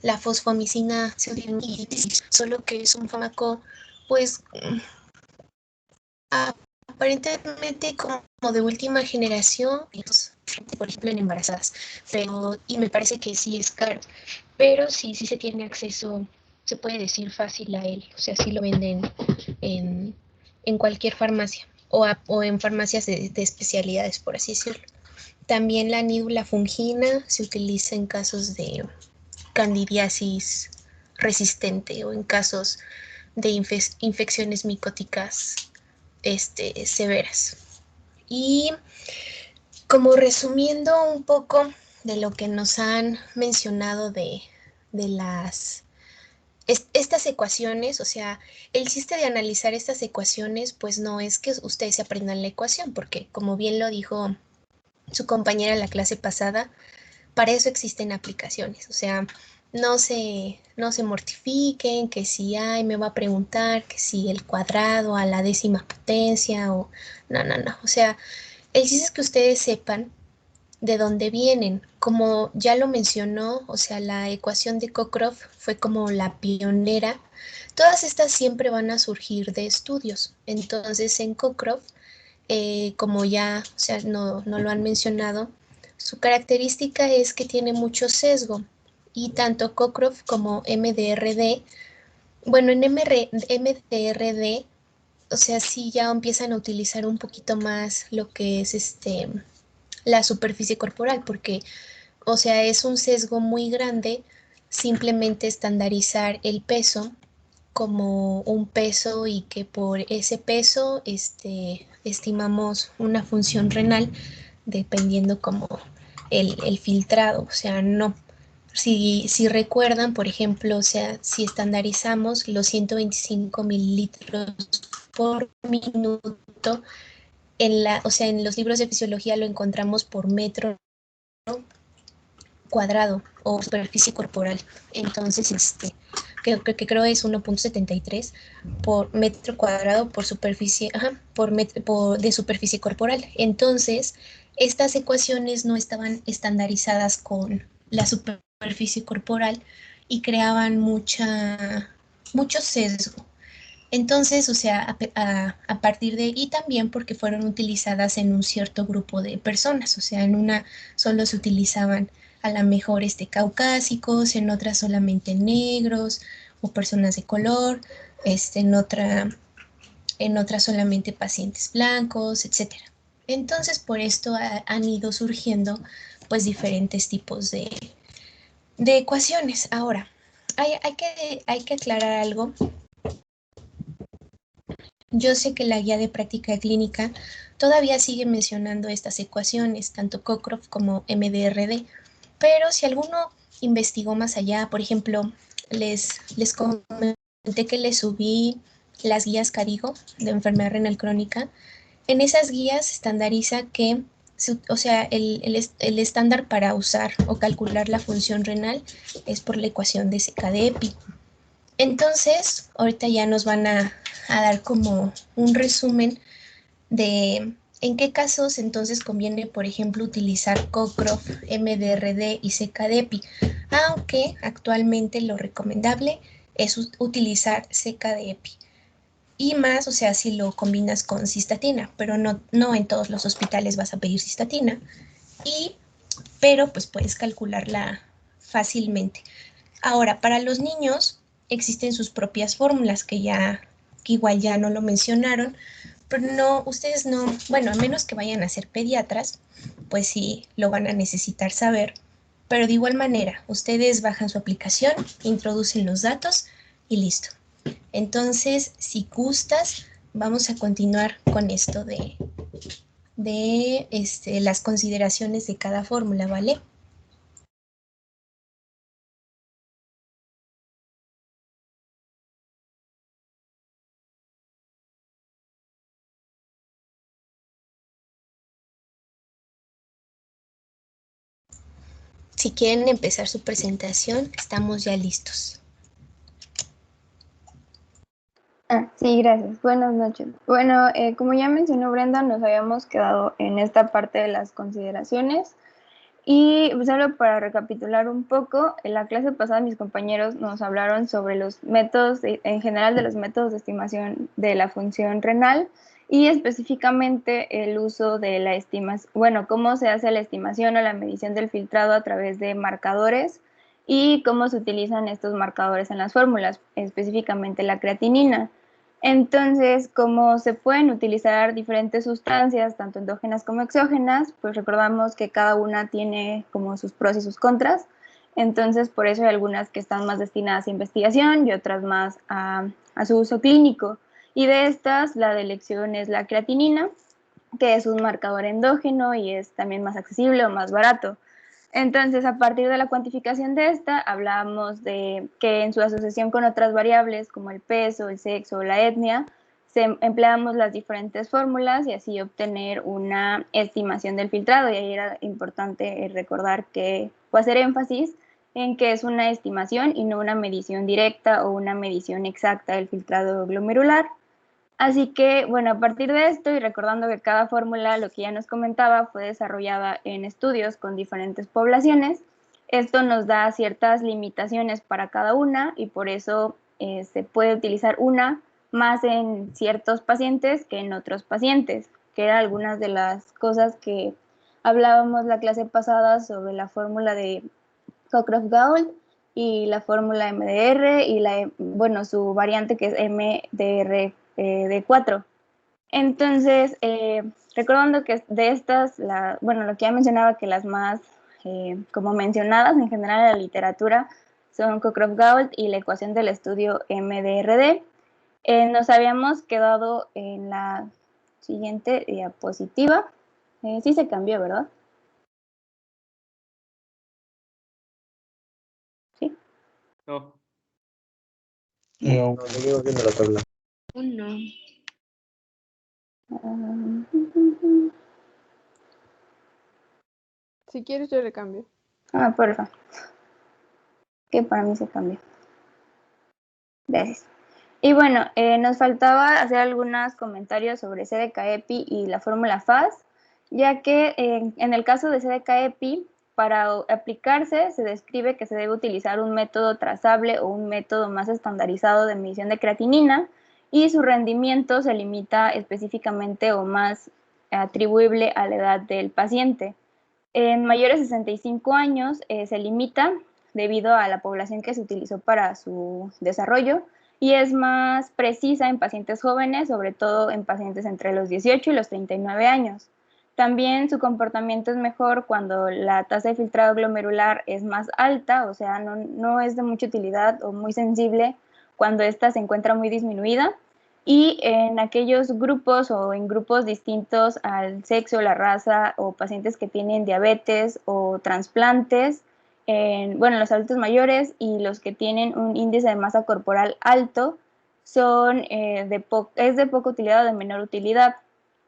la fosfomicina se utiliza, solo que es un fármaco, pues, aparentemente como de última generación, por ejemplo en embarazadas, pero, y me parece que sí es caro, pero sí se tiene acceso, se puede decir fácil a él, o sea, sí lo venden en, en cualquier farmacia o en farmacias de especialidades, por así decirlo. También la nídula fungina se utiliza en casos de candidiasis resistente o en casos de infecciones micóticas severas. Y como resumiendo un poco de lo que nos han mencionado de las estas ecuaciones, o sea, el chiste de analizar estas ecuaciones, pues no es que ustedes se aprendan la ecuación, porque como bien lo dijo su compañera en la clase pasada, para eso existen aplicaciones, o sea, no se mortifiquen, que si ay, me va a preguntar que si el cuadrado a la décima potencia o no, o sea, el chiste es que ustedes sepan de dónde vienen. Como ya lo mencionó, o sea, la ecuación de Cockcroft fue como la pionera. Todas estas siempre van a surgir de estudios. Entonces, en Cockcroft, como ya, o sea, no lo han mencionado, su característica es que tiene mucho sesgo. Y tanto Cockcroft como MDRD, bueno, en MDRD, o sea, sí ya empiezan a utilizar un poquito más lo que es la superficie corporal, porque, o sea, es un sesgo muy grande simplemente estandarizar el peso como un peso y que por ese peso estimamos una función renal dependiendo como el filtrado, o sea, no. Si recuerdan, por ejemplo, o sea, si estandarizamos los 125 mililitros por minuto, o sea, en los libros de fisiología lo encontramos por metro cuadrado o superficie corporal. Entonces, creo es 1.73 por metro cuadrado por superficie, ajá, de superficie corporal. Entonces, estas ecuaciones no estaban estandarizadas con la superficie corporal y creaban mucho sesgo. Entonces, o sea, a partir de, y también porque fueron utilizadas en un cierto grupo de personas, o sea, en una solo se utilizaban a lo mejor caucásicos, en otra solamente negros o personas de color, en otra solamente pacientes blancos, etcétera. Entonces, por esto han ido surgiendo pues diferentes tipos de ecuaciones. Ahora, hay que aclarar algo. Yo sé que la guía de práctica clínica todavía sigue mencionando estas ecuaciones, tanto Cockcroft como MDRD, pero si alguno investigó más allá, por ejemplo, les comenté que les subí las guías Carigo de enfermedad renal crónica. En esas guías estandariza que, o sea, el estándar para usar o calcular la función renal es por la ecuación de Seca de Epi. Entonces, ahorita ya nos van a dar como un resumen de en qué casos entonces conviene, por ejemplo, utilizar Cockcroft, MDRD y CKD-EPI, aunque actualmente lo recomendable es utilizar CKD-EPI. Y más, o sea, si lo combinas con cistatina, pero no en todos los hospitales vas a pedir cistatina, pero pues puedes calcularla fácilmente. Ahora, para los niños existen sus propias fórmulas que igual ya no lo mencionaron, pero no, ustedes no, bueno, a menos que vayan a ser pediatras, pues sí lo van a necesitar saber, pero de igual manera, ustedes bajan su aplicación, introducen los datos y listo. Entonces, si gustas, vamos a continuar con esto de las consideraciones de cada fórmula, ¿vale? Si quieren empezar su presentación, estamos ya listos. Sí, gracias. Buenas noches. Bueno, como ya mencionó Brenda, nos habíamos quedado en esta parte de las consideraciones. Y solo para recapitular un poco, en la clase pasada mis compañeros nos hablaron sobre los métodos, en general de los métodos de estimación de la función renal y específicamente el uso de la estimación, bueno, cómo se hace la estimación o la medición del filtrado a través de marcadores y cómo se utilizan estos marcadores en las fórmulas, específicamente la creatinina. Entonces, como se pueden utilizar diferentes sustancias, tanto endógenas como exógenas, pues recordamos que cada una tiene como sus pros y sus contras. Entonces, por eso hay algunas que están más destinadas a investigación y otras más a su uso clínico. Y de estas, la de elección es la creatinina, que es un marcador endógeno y es también más accesible o más barato. Entonces, a partir de la cuantificación de esta, hablábamos de que en su asociación con otras variables como el peso, el sexo o la etnia, empleamos las diferentes fórmulas y así obtener una estimación del filtrado. Y ahí era importante recordar que, o hacer énfasis en que es una estimación y no una medición directa o una medición exacta del filtrado glomerular. Así que, bueno, a partir de esto y recordando que cada fórmula, lo que ya nos comentaba, fue desarrollada en estudios con diferentes poblaciones, esto nos da ciertas limitaciones para cada una y por eso se puede utilizar una más en ciertos pacientes que en otros pacientes, que eran algunas de las cosas que hablábamos la clase pasada sobre la fórmula de Cockcroft-Gault y la fórmula MDR y bueno, su variante que es MDR de 4. Entonces, recordando que de estas, bueno, lo que ya mencionaba, que las más como mencionadas en general en la literatura son Cockcroft-Gault y la ecuación del estudio MDRD. Nos habíamos quedado en la siguiente diapositiva. Sí se cambió, ¿verdad? Sí. No. No, seguimos viendo la tabla. No. Si quieres, yo le cambio. Porfa. Que para mí se cambió. Gracias. Y bueno, nos faltaba hacer algunos comentarios sobre CDK-EPI y la fórmula FAS, ya que en el caso de CDK-EPI, para aplicarse se describe que se debe utilizar un método trazable o un método más estandarizado de medición de creatinina y su rendimiento se limita específicamente o más atribuible a la edad del paciente. En mayores de 65 años se limita debido a la población que se utilizó para su desarrollo y es más precisa en pacientes jóvenes, sobre todo en pacientes entre los 18 y los 39 años. También su comportamiento es mejor cuando la tasa de filtrado glomerular es más alta, o sea, no es de mucha utilidad o muy sensible cuando ésta se encuentra muy disminuida. Y en aquellos grupos o en grupos distintos al sexo, la raza o pacientes que tienen diabetes o trasplantes, bueno, los adultos mayores y los que tienen un índice de masa corporal alto es de poca utilidad o de menor utilidad.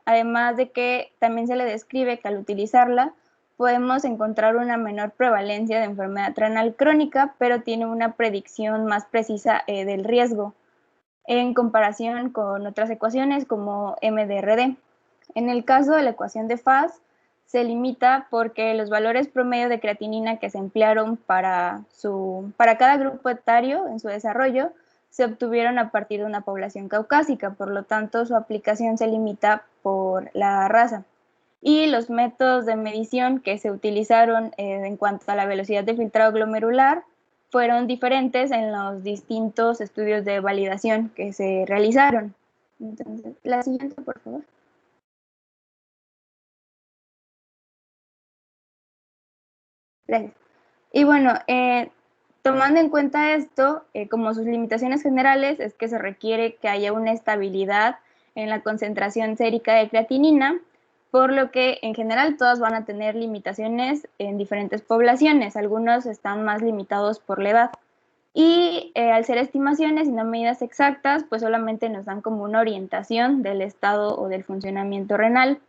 Además de que también se le describe que al utilizarla podemos encontrar una menor prevalencia de enfermedad renal crónica, pero tiene una predicción más precisa del riesgo en comparación con otras ecuaciones como MDRD. En el caso de la ecuación de FAS, se limita porque los valores promedio de creatinina que se emplearon para cada grupo etario en su desarrollo se obtuvieron a partir de una población caucásica, por lo tanto su aplicación se limita por la raza. Y los métodos de medición que se utilizaron en cuanto a la velocidad de filtrado glomerular fueron diferentes en los distintos estudios de validación que se realizaron. Entonces, la siguiente, por favor. Gracias. Y bueno, tomando en cuenta esto, como sus limitaciones generales es que se requiere que haya una estabilidad en la concentración sérica de creatinina, por lo que en general todas van a tener limitaciones en diferentes poblaciones. Algunos están más limitados por la edad. Y al ser estimaciones y no medidas exactas, pues solamente nos dan como una orientación del estado o del funcionamiento renal.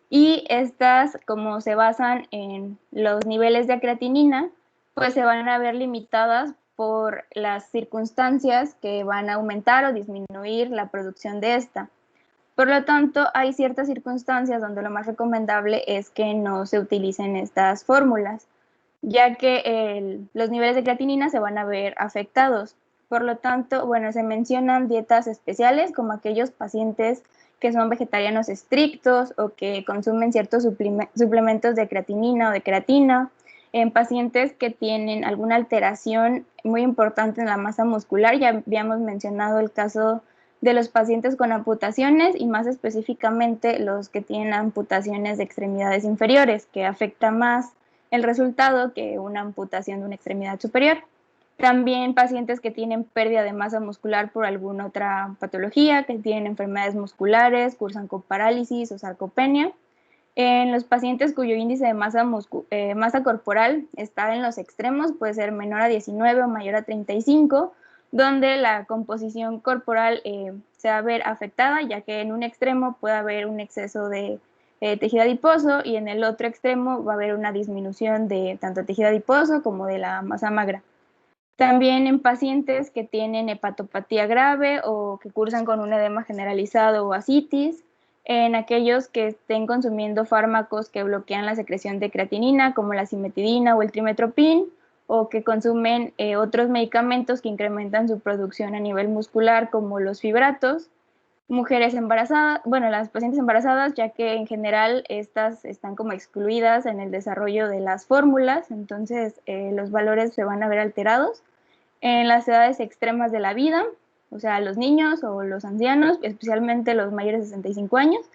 Y estas, como se basan en los niveles de creatinina, pues se van a ver limitadas por las circunstancias que van a aumentar o disminuir la producción de esta. Por lo tanto, hay ciertas circunstancias donde lo más recomendable es que no se utilicen estas fórmulas, ya que los niveles de creatinina se van a ver afectados. Por lo tanto, bueno, se mencionan dietas especiales como aquellos pacientes que son vegetarianos estrictos o que consumen ciertos suplementos de creatinina o de creatina, en pacientes que tienen alguna alteración muy importante en la masa muscular. Ya habíamos mencionado el caso de los pacientes con amputaciones y más específicamente los que tienen amputaciones de extremidades inferiores, que afecta más el resultado que una amputación de una extremidad superior. También pacientes que tienen pérdida de masa muscular por alguna otra patología, que tienen enfermedades musculares, cursan con parálisis o sarcopenia. En los pacientes cuyo índice de masa corporal está en los extremos, puede ser menor a 19 o mayor a 35, donde la composición corporal se va a ver afectada, ya que en un extremo puede haber un exceso de tejido adiposo y en el otro extremo va a haber una disminución de tanto tejido adiposo como de la masa magra. También en pacientes que tienen hepatopatía grave o que cursan con un edema generalizado o ascitis, en aquellos que estén consumiendo fármacos que bloquean la secreción de creatinina, como la cimetidina o el trimetoprim, o que consumen otros medicamentos que incrementan su producción a nivel muscular, como los fibratos. Mujeres embarazadas, bueno, las pacientes embarazadas, ya que en general estas están como excluidas en el desarrollo de las fórmulas, entonces los valores se van a ver alterados. En las edades extremas de la vida, o sea, los niños o los ancianos, especialmente los mayores de 65 años,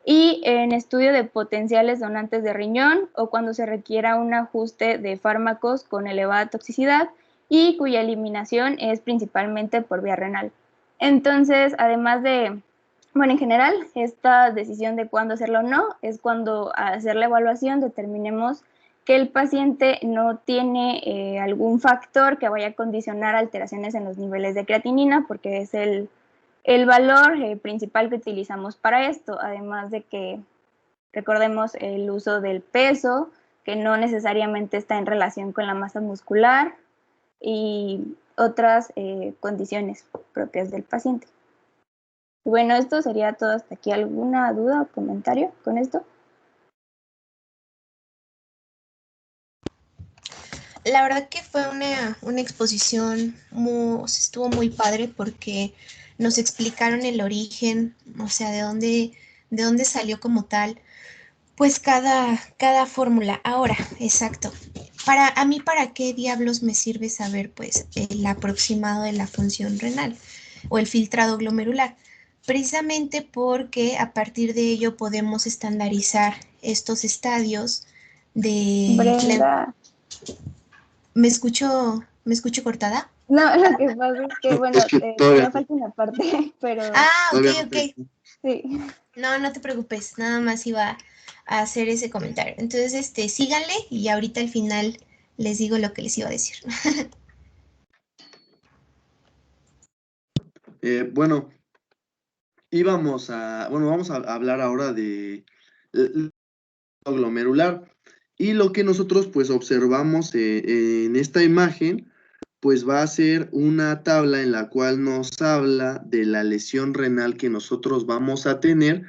y en estudio de potenciales donantes de riñón o cuando se requiera un ajuste de fármacos con elevada toxicidad y cuya eliminación es principalmente por vía renal. Entonces, además de, bueno, en general, esta decisión de cuándo hacerlo o no es cuando al hacer la evaluación determinemos que el paciente no tiene algún factor que vaya a condicionar alteraciones en los niveles de creatinina, porque es el valor principal que utilizamos para esto, además de que recordemos el uso del peso, que no necesariamente está en relación con la masa muscular y otras condiciones propias del paciente. Bueno, esto sería todo hasta aquí. ¿Alguna duda o comentario con esto? La verdad que fue una exposición estuvo muy padre porque nos explicaron el origen, o sea, de dónde salió como tal, pues cada fórmula. Ahora, exacto. A mí, ¿para qué diablos me sirve saber, pues, el aproximado de la función renal o el filtrado glomerular? Precisamente porque a partir de ello podemos estandarizar estos estadios de Brenda. ¿Me escucho cortada? No, lo que pasa es que, bueno, Es que todavía falta una parte, pero Ok, todavía no ok. sí. No, no te preocupes, nada más iba a hacer ese comentario. Entonces, síganle y ahorita al final les digo lo que les iba a decir. Bueno, vamos a hablar ahora de glomerular. Y lo que nosotros pues observamos en esta imagen, pues va a ser una tabla en la cual nos habla de la lesión renal que nosotros vamos a tener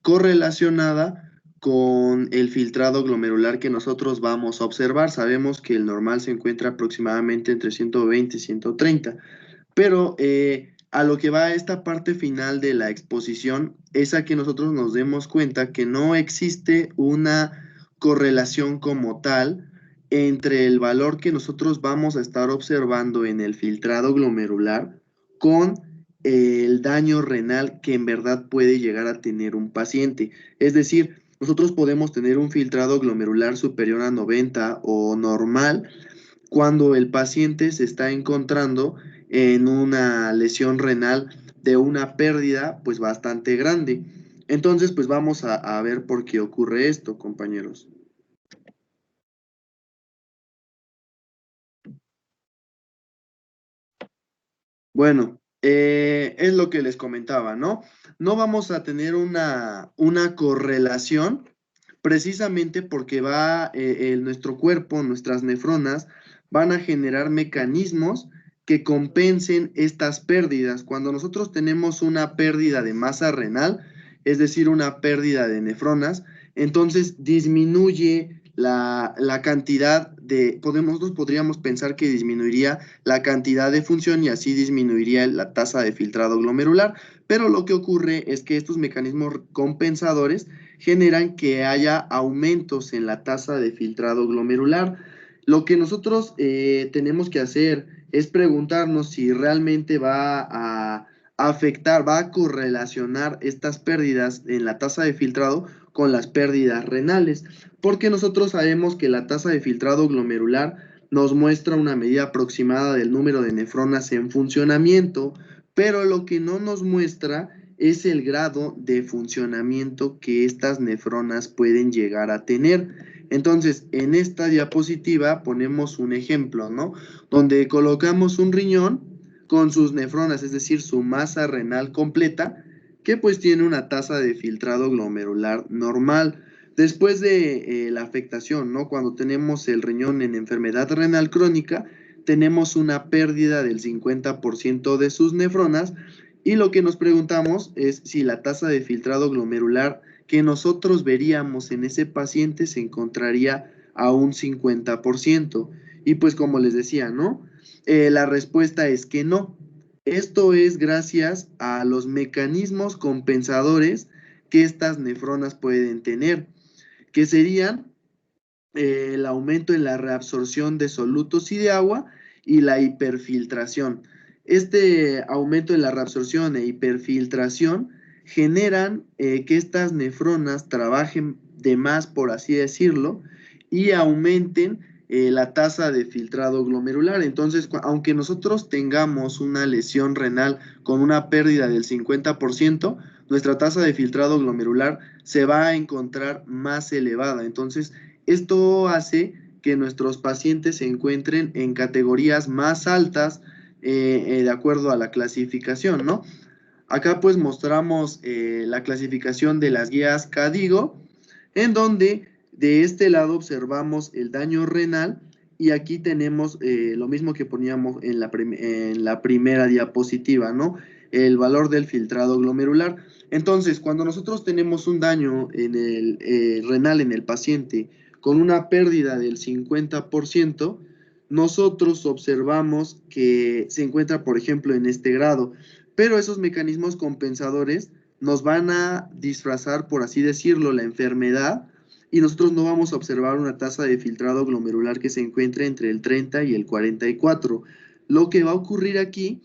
correlacionada con el filtrado glomerular que nosotros vamos a observar. Sabemos que el normal se encuentra aproximadamente entre 120 y 130, pero a lo que va esta parte final de la exposición es a que nosotros nos demos cuenta que no existe una correlación como tal entre el valor que nosotros vamos a estar observando en el filtrado glomerular con el daño renal que en verdad puede llegar a tener un paciente. Es decir, nosotros podemos tener un filtrado glomerular superior a 90 o normal cuando el paciente se está encontrando en una lesión renal de una pérdida pues bastante grande. Entonces pues vamos a ver por qué ocurre esto, compañeros. Bueno, es lo que les comentaba, ¿no? No vamos a tener una correlación precisamente porque nuestro cuerpo, nuestras nefronas, van a generar mecanismos que compensen estas pérdidas. Cuando nosotros tenemos una pérdida de masa renal, es decir, una pérdida de nefronas, entonces disminuye la cantidad de, nosotros podríamos pensar que disminuiría la cantidad de función y así disminuiría la tasa de filtrado glomerular, pero lo que ocurre es que estos mecanismos compensadores generan que haya aumentos en la tasa de filtrado glomerular. Lo que nosotros tenemos que hacer es preguntarnos si realmente va a afectar, va a correlacionar estas pérdidas en la tasa de filtrado con las pérdidas renales, porque nosotros sabemos que la tasa de filtrado glomerular nos muestra una medida aproximada del número de nefronas en funcionamiento, pero lo que no nos muestra es el grado de funcionamiento que estas nefronas pueden llegar a tener. Entonces, en esta diapositiva ponemos un ejemplo, ¿no? Donde colocamos un riñón con sus nefronas, es decir, su masa renal completa, que pues tiene una tasa de filtrado glomerular normal. Después de la afectación, ¿no? Cuando tenemos el riñón en enfermedad renal crónica, tenemos una pérdida del 50% de sus nefronas y lo que nos preguntamos es si la tasa de filtrado glomerular que nosotros veríamos en ese paciente se encontraría a un 50%. Y pues como les decía, ¿no? La respuesta es que no. Esto es gracias a los mecanismos compensadores que estas nefronas pueden tener, que serían el aumento en la reabsorción de solutos y de agua y la hiperfiltración. Este aumento en la reabsorción e hiperfiltración generan que estas nefronas trabajen de más, por así decirlo, y aumenten la tasa de filtrado glomerular. Entonces, aunque nosotros tengamos una lesión renal con una pérdida del 50%, nuestra tasa de filtrado glomerular se va a encontrar más elevada. Entonces, esto hace que nuestros pacientes se encuentren en categorías más altas de acuerdo a la clasificación, ¿no? Acá pues mostramos la clasificación de las guías CADIGO, en donde de este lado observamos el daño renal y aquí tenemos lo mismo que poníamos en la primera diapositiva, ¿no? El valor del filtrado glomerular. Entonces, cuando nosotros tenemos un daño en el renal en el paciente con una pérdida del 50%, nosotros observamos que se encuentra, por ejemplo, en este grado, pero esos mecanismos compensadores nos van a disfrazar, por así decirlo, la enfermedad y nosotros no vamos a observar una tasa de filtrado glomerular que se encuentre entre el 30 y el 44. Lo que va a ocurrir aquí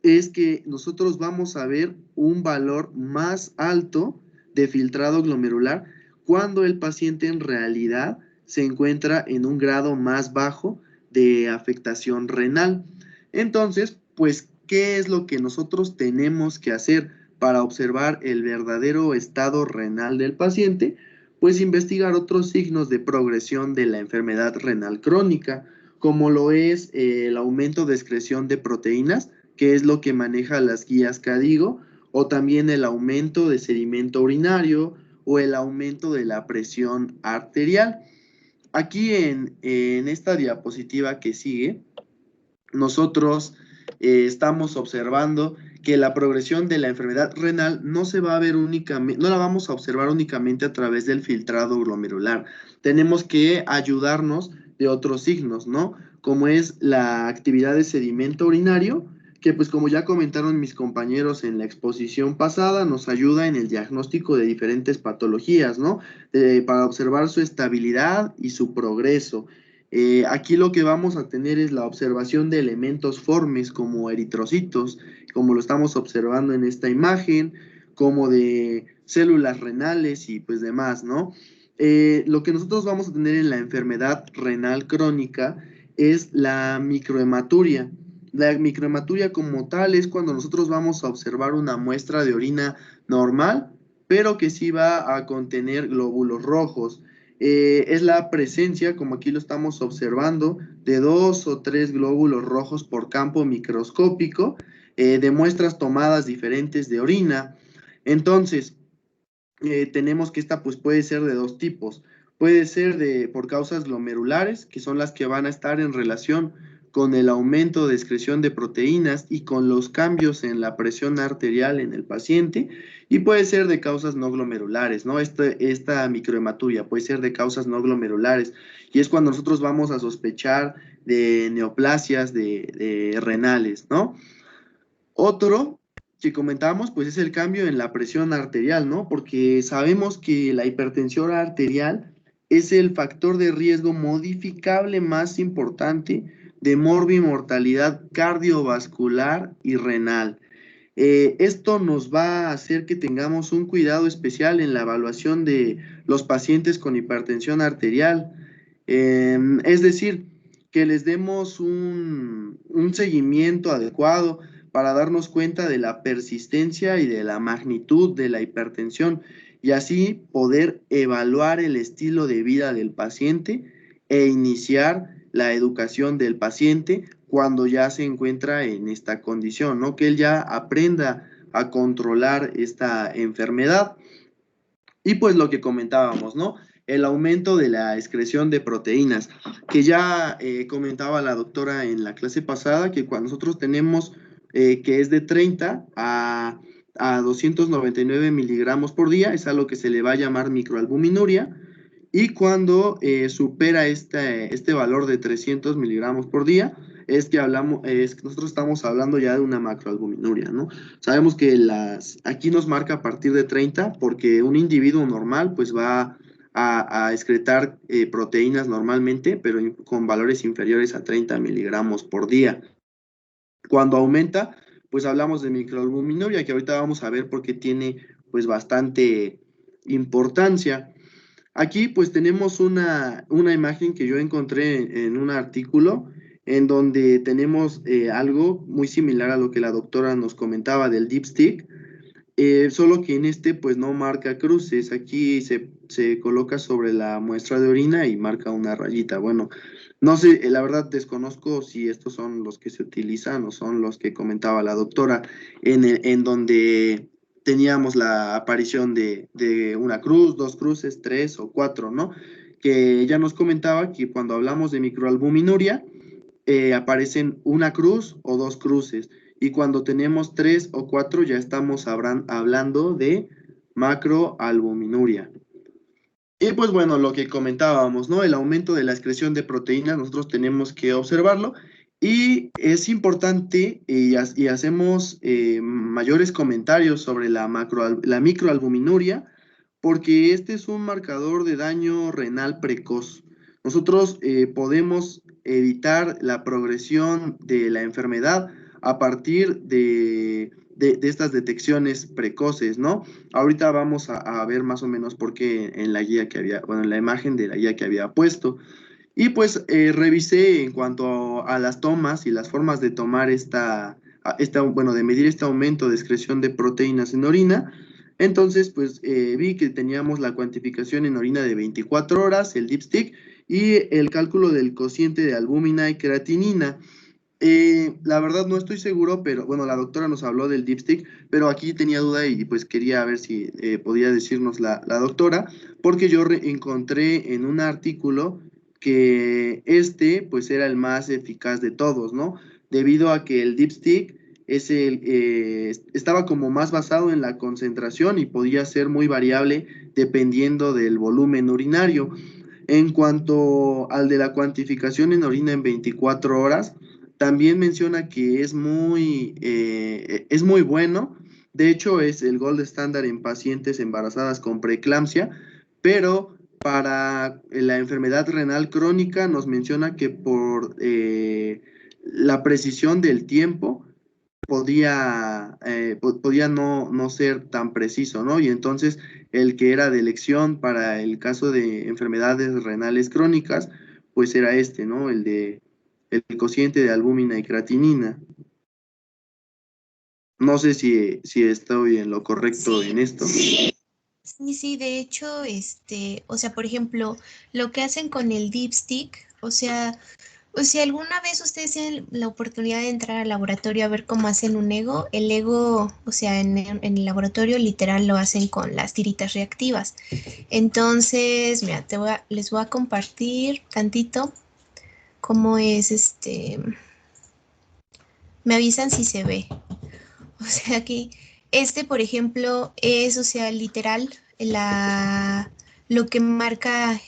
es que nosotros vamos a ver un valor más alto de filtrado glomerular cuando el paciente en realidad se encuentra en un grado más bajo de afectación renal. Entonces, pues, ¿qué es lo que nosotros tenemos que hacer para observar el verdadero estado renal del paciente? Pues investigar otros signos de progresión de la enfermedad renal crónica, como lo es el aumento de excreción de proteínas, que es lo que maneja las guías CADIGO, o también el aumento de sedimento urinario o el aumento de la presión arterial. Aquí en esta diapositiva que sigue, nosotros estamos observando que la progresión de la enfermedad renal no se va a ver únicamente, no la vamos a observar únicamente a través del filtrado glomerular. Tenemos que ayudarnos de otros signos, ¿no? Como es la actividad de sedimento urinario, que pues como ya comentaron mis compañeros en la exposición pasada, nos ayuda en el diagnóstico de diferentes patologías, ¿no? Para observar su estabilidad y su progreso. Aquí lo que vamos a tener es la observación de elementos formes como eritrocitos, como lo estamos observando en esta imagen, como de células renales y pues demás, ¿no? Lo que nosotros vamos a tener en la enfermedad renal crónica es la microhematuria. La microhematuria como tal es cuando nosotros vamos a observar una muestra de orina normal, pero que sí va a contener glóbulos rojos. Es la presencia, como aquí lo estamos observando, de 2 o 3 glóbulos rojos por campo microscópico de muestras tomadas diferentes de orina. Entonces, tenemos que esta pues puede ser de dos tipos. Puede ser por causas glomerulares, que son las que van a estar en relación con el aumento de excreción de proteínas y con los cambios en la presión arterial en el paciente, y puede ser de causas no glomerulares, ¿no? Esta microhematuria puede ser de causas no glomerulares, y es cuando nosotros vamos a sospechar de neoplasias de renales, ¿no? Otro que comentamos, pues es el cambio en la presión arterial, ¿no? Porque sabemos que la hipertensión arterial es el factor de riesgo modificable más importante de morbimortalidad cardiovascular y renal. Esto nos va a hacer que tengamos un cuidado especial en la evaluación de los pacientes con hipertensión arterial. Es decir, que les demos un seguimiento adecuado para darnos cuenta de la persistencia y de la magnitud de la hipertensión y así poder evaluar el estilo de vida del paciente e iniciar la educación del paciente cuando ya se encuentra en esta condición, ¿no? Que él ya aprenda a controlar esta enfermedad. Y pues lo que comentábamos, ¿no? El aumento de la excreción de proteínas, que ya comentaba la doctora en la clase pasada, que cuando nosotros tenemos que es de 30 a 299 miligramos por día, es a lo que se le va a llamar microalbuminuria, y cuando supera este valor de 300 miligramos por día, es que nosotros estamos hablando ya de una macroalbuminuria, ¿no? Sabemos que aquí nos marca a partir de 30 porque un individuo normal pues va a excretar proteínas normalmente, pero con valores inferiores a 30 miligramos por día. Cuando aumenta, pues hablamos de microalbuminuria, que ahorita vamos a ver por qué tiene pues bastante importancia. Aquí pues tenemos una imagen que yo encontré en un artículo en donde tenemos algo muy similar a lo que la doctora nos comentaba del dipstick, solo que en este pues no marca cruces, aquí se coloca sobre la muestra de orina y marca una rayita. Bueno, no sé, la verdad desconozco si estos son los que se utilizan o son los que comentaba la doctora en donde teníamos la aparición de una cruz, dos cruces, tres o cuatro, ¿no? Que ella nos comentaba que cuando hablamos de microalbuminuria, aparecen una cruz o dos cruces, y cuando tenemos tres o cuatro ya estamos hablando de macroalbuminuria. Y pues bueno, lo que comentábamos, ¿no? El aumento de la excreción de proteínas, nosotros tenemos que observarlo, y es importante, y hacemos mayores comentarios sobre la microalbuminuria, porque este es un marcador de daño renal precoz. Nosotros podemos evitar la progresión de la enfermedad a partir de estas detecciones precoces, ¿no? Ahorita vamos a ver más o menos por qué en la guía que había, bueno, en la imagen de la guía que había puesto. Y pues revisé en cuanto a las tomas y las formas de tomar bueno, de medir este aumento de excreción de proteínas en orina. Entonces, pues vi que teníamos la cuantificación en orina de 24 horas, el dipstick, y el cálculo del cociente de albúmina y creatinina. La verdad no estoy seguro, pero bueno, la doctora nos habló del dipstick, pero aquí tenía duda y pues quería ver si podía decirnos la doctora, porque yo encontré en un artículo que pues era el más eficaz de todos, ¿no? Debido a que el dipstick estaba como más basado en la concentración y podía ser muy variable dependiendo del volumen urinario. En cuanto al de la cuantificación en orina en 24 horas, también menciona que es muy bueno. De hecho, es el gold estándar en pacientes embarazadas con preeclampsia, pero para la enfermedad renal crónica nos menciona que por la precisión del tiempo podía no ser tan preciso, ¿no? Y entonces el que era de elección para el caso de enfermedades renales crónicas, pues era ¿no? El cociente de albúmina y creatinina. No sé si estoy en lo correcto en esto. Sí, de hecho, o sea, por ejemplo, lo que hacen con el dipstick, o sea, alguna vez ustedes tienen la oportunidad de entrar al laboratorio a ver cómo hacen un ego, el ego, o sea, en el laboratorio literal lo hacen con las tiritas reactivas. Entonces, mira, les voy a compartir tantito cómo es me avisan si se ve. O sea, aquí, por ejemplo, es, o sea, literal, lo que marca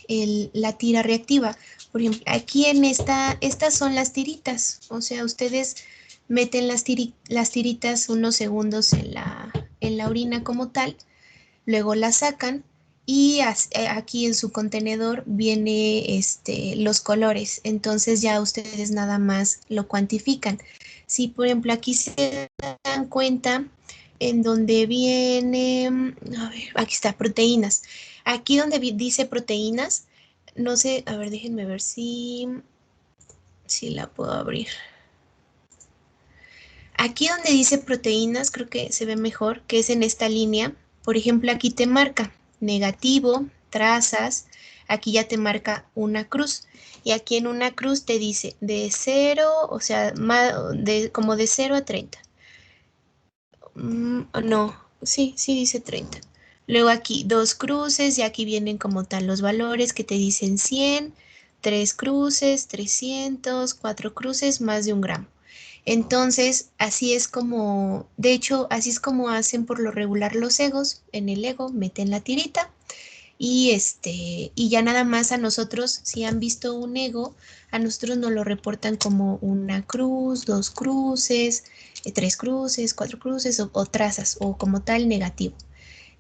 la tira reactiva. Por ejemplo, aquí en estas son las tiritas. O sea, ustedes meten las tiritas unos segundos en la orina como tal, luego las sacan y aquí en su contenedor viene los colores. Entonces ya ustedes nada más lo cuantifican. Si por ejemplo aquí se dan cuenta en donde viene, a ver, aquí está, proteínas. Aquí donde dice proteínas, no sé, a ver, déjenme ver si la puedo abrir. Aquí donde dice proteínas, creo que se ve mejor, que es en esta línea. Por ejemplo, aquí te marca negativo, trazas, aquí ya te marca una cruz. Y aquí en una cruz te dice de 0, o sea, como de 0 a 30. No, sí dice 30. Luego aquí 2 cruces y aquí vienen como tal los valores que te dicen 100, 3 cruces, 300, 4 cruces, más de 1 gramo. Entonces, así es como, de hecho, así es como hacen por lo regular los egos. En el ego meten la tirita y y ya nada más a nosotros, si han visto un ego, a nosotros nos lo reportan como una cruz, 2 cruces, 3 cruces, 4 cruces o trazas o como tal negativo.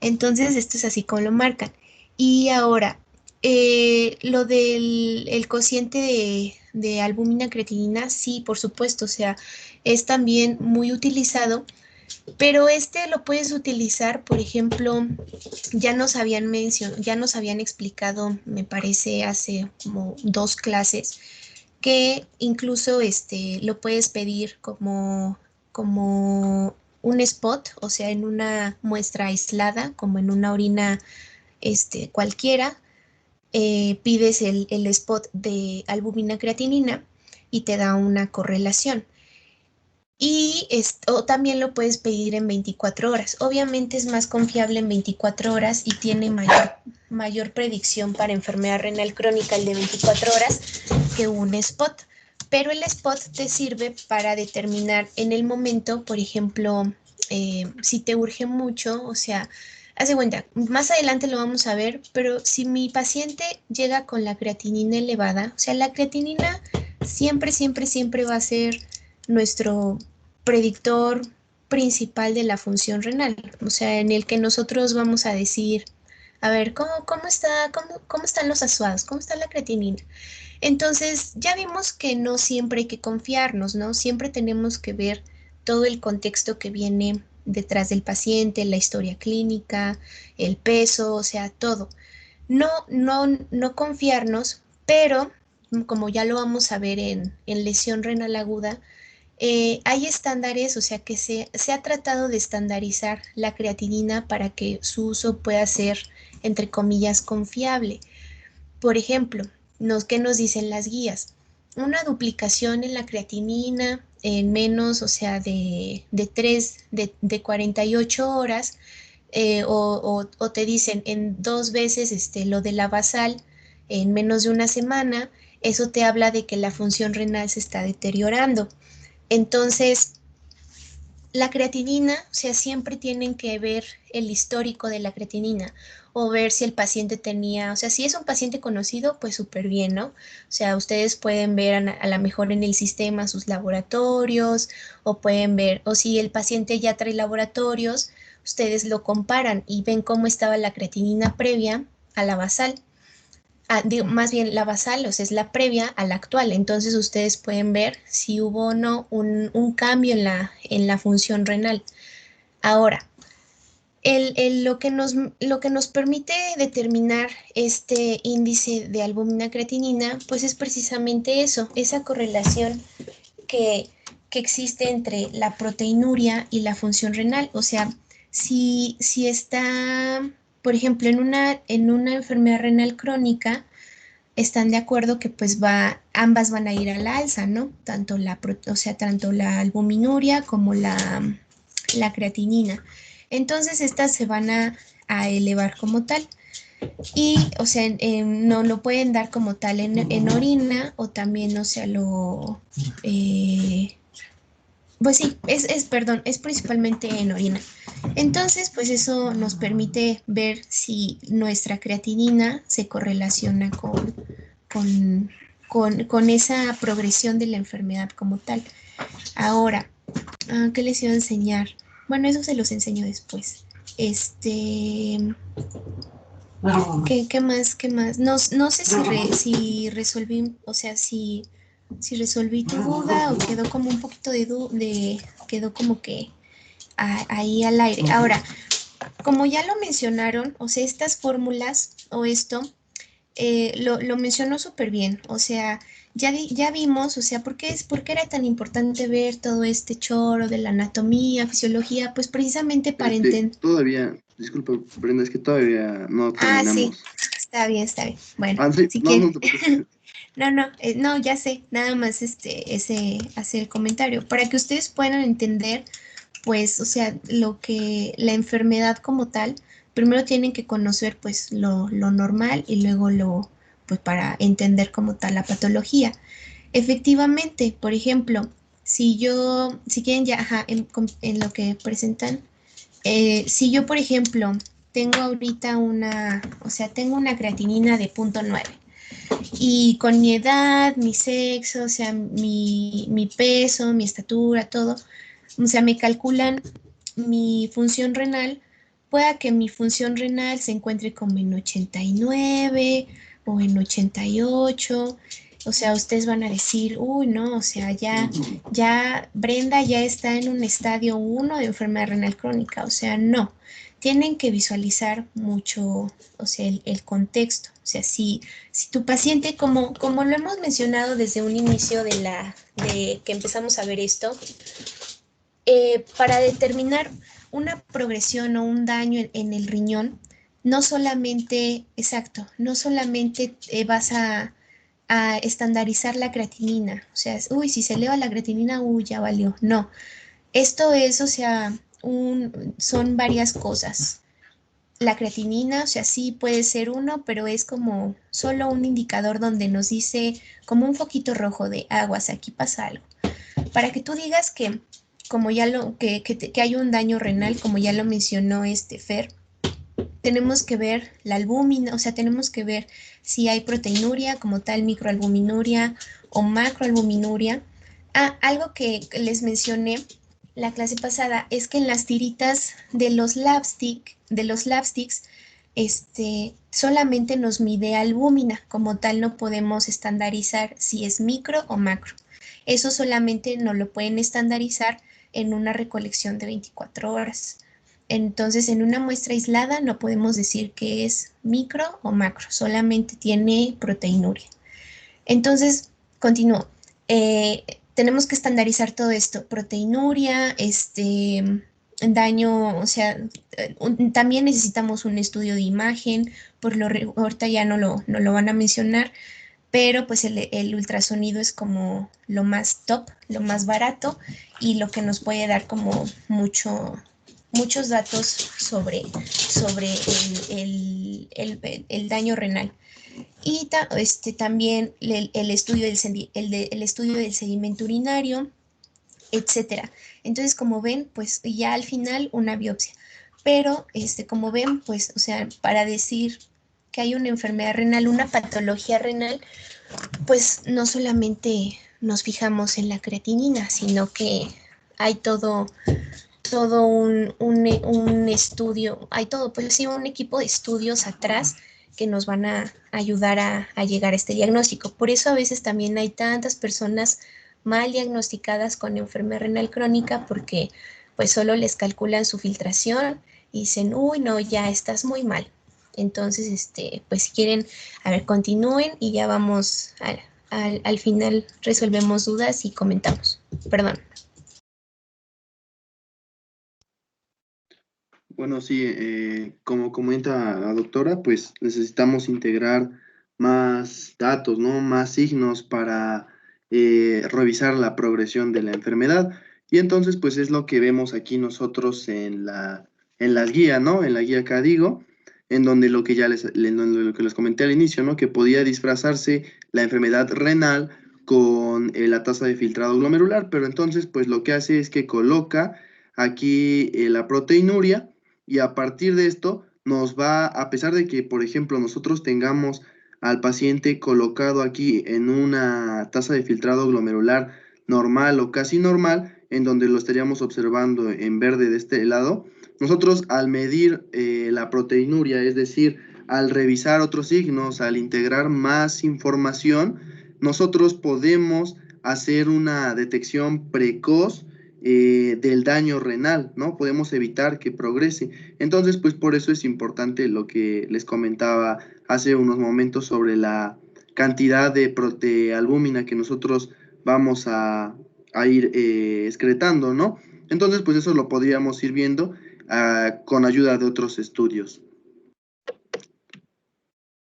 Entonces, esto es así como lo marcan. Y ahora, lo del cociente de albúmina creatinina, sí, por supuesto, o sea, es también muy utilizado, pero lo puedes utilizar, por ejemplo, ya nos habían explicado, me parece, hace como 2 clases, que incluso lo puedes pedir como un spot, o sea, en una muestra aislada, como en una orina cualquiera, pides el spot de albúmina creatinina y te da una correlación. Y o también lo puedes pedir en 24 horas. Obviamente es más confiable en 24 horas y tiene mayor predicción para enfermedad renal crónica el de 24 horas que un spot. Pero el spot te sirve para determinar en el momento, por ejemplo, si te urge mucho, o sea, haz de cuenta, más adelante lo vamos a ver, pero si mi paciente llega con la creatinina elevada, o sea, la creatinina siempre, siempre, siempre va a ser nuestro predictor principal de la función renal, o sea, en el que nosotros vamos a decir, a ver, cómo están los azuados? ¿Cómo está la creatinina? Entonces, ya vimos que no siempre hay que confiarnos, ¿no? Siempre tenemos que ver todo el contexto que viene detrás del paciente, la historia clínica, el peso, o sea, todo. No confiarnos, pero como ya lo vamos a ver en lesión renal aguda, hay estándares, o sea que se ha tratado de estandarizar la creatinina para que su uso pueda ser, entre comillas, confiable. Por ejemplo, ¿qué nos dicen las guías? Una duplicación en la creatinina en menos, o sea, de 48 horas, o te dicen en 2 veces lo de la basal en menos de una semana, eso te habla de que la función renal se está deteriorando. Entonces, la creatinina, o sea, siempre tienen que ver el histórico de la creatinina o ver si el paciente tenía, o sea, si es un paciente conocido, pues súper bien, ¿no? O sea, ustedes pueden ver a lo mejor en el sistema sus laboratorios o pueden ver, o si el paciente ya trae laboratorios, ustedes lo comparan y ven cómo estaba la creatinina previa a la basal. Más bien la basal, o sea, es la previa a la actual. Entonces ustedes pueden ver si hubo o no un cambio en la función renal. Ahora, lo que nos permite determinar este índice de albúmina creatinina, pues es precisamente eso, esa correlación que existe entre la proteinuria y la función renal. O sea, si está, por ejemplo, en una enfermedad renal crónica, están de acuerdo que pues ambas van a ir al alza, ¿no? Tanto tanto la albuminuria como la creatinina. Entonces estas se van a elevar como tal. Y, o sea, no lo pueden dar como tal en orina o también, o sea, pues sí, perdón, es principalmente en orina. Entonces, pues eso nos permite ver si nuestra creatinina se correlaciona con, con esa progresión de la enfermedad como tal. Ahora, ¿qué les iba a enseñar? Bueno, eso se los enseño después. ¿Qué más? ¿Qué más? No, no sé si resolví, o sea, si resolví tu duda o quedó como un poquito quedó como que ahí al aire. Ahora, como ya lo mencionaron, o sea, estas fórmulas o esto, lo mencionó súper bien, o sea, ya vimos, o sea, por qué era tan importante ver todo este choro de la anatomía, fisiología? Pues precisamente para entender. Todavía, disculpa, Brenda, es que todavía no Ah, sí, terminamos. está bien, está bien. Bueno, Sí, si no, quieren. no te preocupes. No, ya sé, nada más hacer el comentario, para que ustedes puedan entender, pues, o sea, la enfermedad como tal, primero tienen que conocer, pues, lo normal y luego pues, para entender como tal la patología. Efectivamente, por ejemplo, si quieren ya, ajá, en lo que presentan, si yo, por ejemplo, tengo ahorita o sea, tengo una creatinina de 0.9 y con mi edad, mi sexo, o sea, mi peso, mi estatura, todo, o sea, me calculan mi función renal, pueda que mi función renal se encuentre como en 89 o en 88. O sea, ustedes van a decir, uy, no, o sea, ya Brenda ya está en un estadio 1 de enfermedad renal crónica. O sea, no. Tienen que visualizar mucho, o sea, el contexto. O sea, si tu paciente, como lo hemos mencionado desde un inicio de que empezamos a ver esto, para determinar una progresión o un daño en el riñón, no solamente, exacto, no solamente vas a estandarizar la creatinina, o sea, uy, si se eleva la creatinina, uy, ya valió. No, esto es, o sea, son varias cosas. La creatinina, o sea, sí puede ser uno, pero es como solo un indicador donde nos dice como un foquito rojo de aguas, aquí pasa algo. Para que tú digas que, como ya que hay un daño renal, como ya lo mencionó Fer, tenemos que ver la albúmina, o sea, tenemos que ver si hay proteinuria como tal, microalbuminuria o macroalbuminuria. Algo que les mencioné la clase pasada es que en las tiritas de los lapsticks, solamente nos mide albúmina, como tal no podemos estandarizar si es micro o macro. Eso solamente no lo pueden estandarizar en una recolección de 24 horas. Entonces, en una muestra aislada no podemos decir que es micro o macro, solamente tiene proteinuria. Entonces, continúo. Tenemos que estandarizar todo esto, proteinuria, daño, o sea, también necesitamos un estudio de imagen, ahorita ya no lo van a mencionar, pero pues el ultrasonido es como lo más top, lo más barato y lo que nos puede dar como muchos datos sobre el daño renal. Y también el estudio el estudio del sedimento urinario, etcétera. Entonces, como ven, pues ya al final una biopsia. Pero, como ven, pues, o sea, para decir que hay una enfermedad renal, una patología renal, pues no solamente nos fijamos en la creatinina, sino que hay todo un estudio, hay todo, pues sí, un equipo de estudios atrás que nos van a ayudar a llegar a este diagnóstico. Por eso a veces también hay tantas personas mal diagnosticadas con enfermedad renal crónica porque pues solo les calculan su filtración y dicen, uy, no, ya estás muy mal. Entonces, pues si quieren, a ver, continúen y ya vamos al final resolvemos dudas y comentamos. Perdón. Bueno, sí, como comenta la doctora, pues necesitamos integrar más datos, ¿no? Más signos para revisar la progresión de la enfermedad. Y entonces, pues es lo que vemos aquí nosotros en la guía, ¿no? En la guía CADIGO. en donde lo que lo que les comenté al inicio, ¿no? Que podía disfrazarse la enfermedad renal con la tasa de filtrado glomerular, pero entonces pues lo que hace es que coloca aquí la proteinuria y a partir de esto nos va, a pesar de que, por ejemplo, nosotros tengamos al paciente colocado aquí en una tasa de filtrado glomerular normal o casi normal, en donde lo estaríamos observando en verde de este lado, nosotros al medir la proteinuria, es decir, al revisar otros signos, al integrar más información, nosotros podemos hacer una detección precoz del daño renal, ¿no? Podemos evitar que progrese. Entonces, pues por eso es importante lo que les comentaba hace unos momentos sobre la cantidad de albúmina que nosotros vamos a ir excretando, ¿no? Entonces, pues eso lo podríamos ir viendo con ayuda de otros estudios.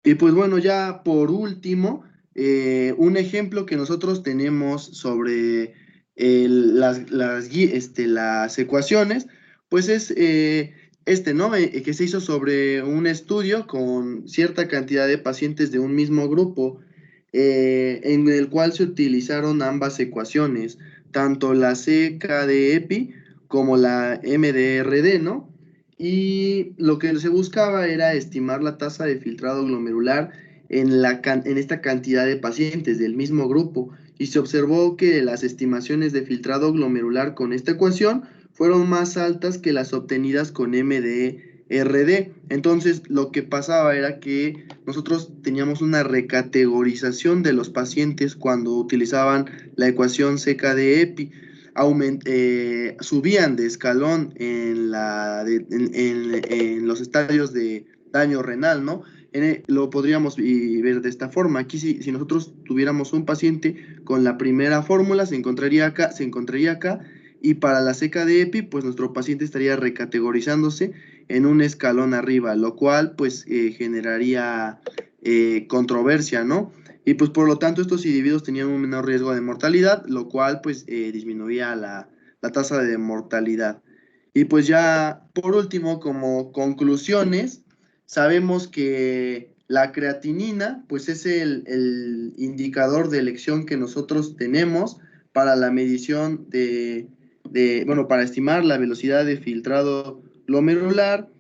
Y pues bueno, ya por último, un ejemplo que nosotros tenemos sobre las ecuaciones, pues es ¿no? Que se hizo sobre un estudio con cierta cantidad de pacientes de un mismo grupo, en el cual se utilizaron ambas ecuaciones, tanto la CK de EPI como la MDRD, ¿no? Y lo que se buscaba era estimar la tasa de filtrado glomerular en esta cantidad de pacientes del mismo grupo y se observó que las estimaciones de filtrado glomerular con esta ecuación fueron más altas que las obtenidas con MDRD. Entonces, lo que pasaba era que nosotros teníamos una recategorización de los pacientes cuando utilizaban la ecuación CK de EPI. Subían de escalón en los estadios de daño renal, ¿no? Lo podríamos ver de esta forma. Aquí si nosotros tuviéramos un paciente con la primera fórmula, se encontraría acá, y para la CK de EPI, pues nuestro paciente estaría recategorizándose en un escalón arriba, lo cual pues generaría controversia, ¿no? Y pues por lo tanto estos individuos tenían un menor riesgo de mortalidad, lo cual pues disminuía la tasa de mortalidad. Y pues ya por último, como conclusiones, sabemos que la creatinina pues es el indicador de elección que nosotros tenemos para la medición bueno, para estimar la velocidad de filtrado glomerular.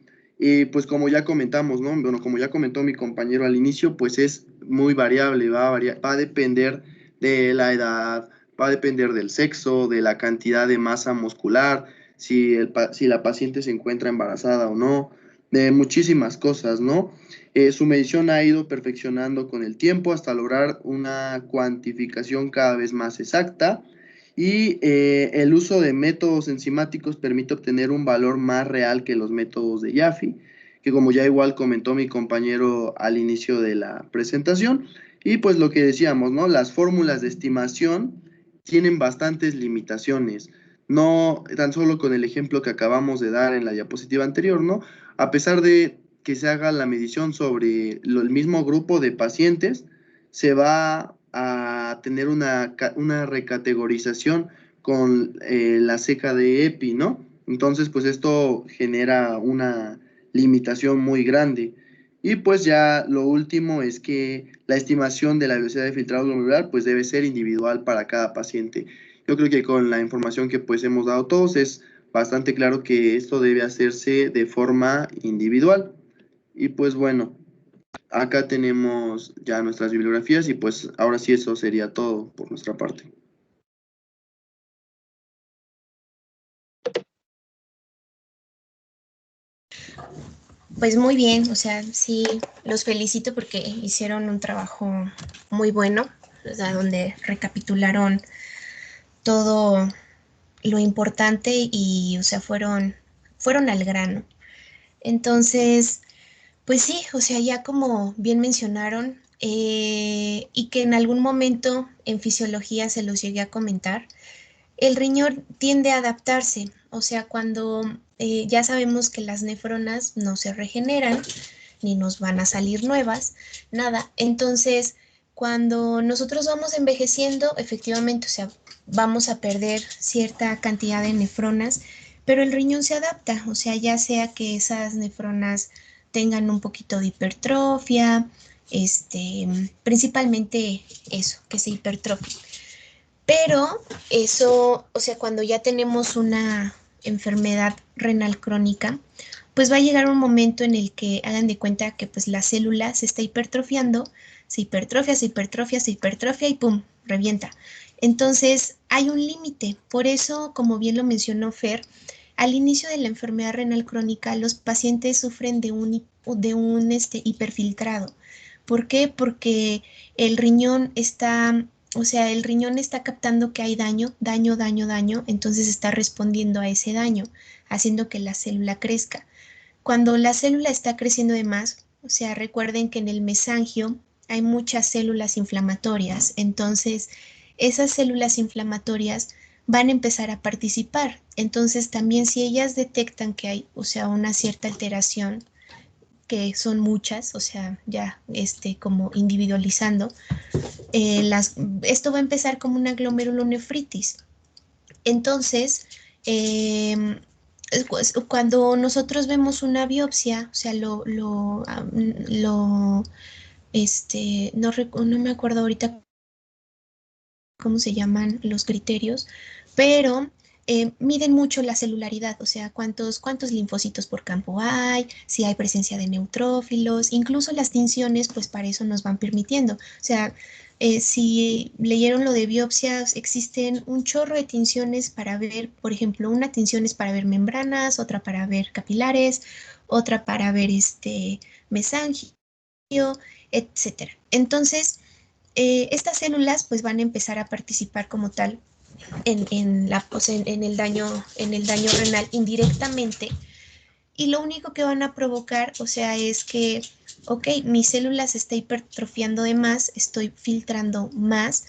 Pues como ya comentamos, ¿no? Bueno, como ya comentó mi compañero al inicio, pues es muy variable, va a depender de la edad, va a depender del sexo, de la cantidad de masa muscular, si la paciente se encuentra embarazada o no, de muchísimas cosas, ¿no? Su medición ha ido perfeccionando con el tiempo hasta lograr una cuantificación cada vez más exacta. Y el uso de métodos enzimáticos permite obtener un valor más real que los métodos de Jaffe, que como ya igual comentó mi compañero al inicio de la presentación, y pues lo que decíamos, ¿no? Las fórmulas de estimación tienen bastantes limitaciones, no tan solo con el ejemplo que acabamos de dar en la diapositiva anterior, ¿no? A pesar de que se haga la medición sobre el mismo grupo de pacientes, se va a tener una recategorización con la ceca de EPI, ¿no? Entonces, pues esto genera una limitación muy grande. Y pues ya lo último es que la estimación de la velocidad de filtrado glomerular pues debe ser individual para cada paciente. Yo creo que con la información que pues hemos dado todos es bastante claro que esto debe hacerse de forma individual. Y pues bueno, acá tenemos ya nuestras bibliografías y pues ahora sí eso sería todo por nuestra parte. Pues muy bien, o sea, sí, los felicito porque hicieron un trabajo muy bueno, o sea, donde recapitularon todo lo importante y, o sea, fueron al grano. Entonces, pues sí, o sea, ya como bien mencionaron, y que en algún momento en fisiología se los llegué a comentar, el riñón tiende a adaptarse, o sea, cuando ya sabemos que las nefronas no se regeneran, ni nos van a salir nuevas, nada. Entonces, cuando nosotros vamos envejeciendo, efectivamente, o sea, vamos a perder cierta cantidad de nefronas, pero el riñón se adapta, o sea, ya sea que esas nefronas tengan un poquito de hipertrofia, principalmente eso, que se hipertrofie. Pero eso, o sea, cuando ya tenemos una enfermedad renal crónica, pues va a llegar un momento en el que hagan de cuenta que pues la célula se está hipertrofiando, se hipertrofia, se hipertrofia, se hipertrofia y ¡pum! Revienta. Entonces hay un límite. Por eso, como bien lo mencionó Fer, al inicio de la enfermedad renal crónica, los pacientes sufren de un hiperfiltrado. ¿Por qué? Porque el riñón está, o sea, el riñón está captando que hay daño, daño, daño, daño, entonces está respondiendo a ese daño, haciendo que la célula crezca. Cuando la célula está creciendo de más, o sea, recuerden que en el mesangio hay muchas células inflamatorias, entonces esas células inflamatorias van a empezar a participar. Entonces también si ellas detectan que hay, o sea, una cierta alteración, que son muchas, o sea, ya como individualizando, esto va a empezar como una glomerulonefritis. Entonces, eh, cuando nosotros vemos una biopsia, o sea, no me acuerdo ahorita cómo se llaman los criterios, pero miden mucho la celularidad, o sea, cuántos linfocitos por campo hay, si hay presencia de neutrófilos, incluso las tinciones, pues para eso nos van permitiendo. O sea, si leyeron lo de biopsias, existen un chorro de tinciones para ver, por ejemplo, una tinción es para ver membranas, otra para ver capilares, otra para ver mesangio, etcétera. Entonces, estas células pues van a empezar a participar como tal en el daño renal indirectamente, y lo único que van a provocar, o sea, es que, ok, mi célula se está hipertrofiando de más, estoy filtrando más,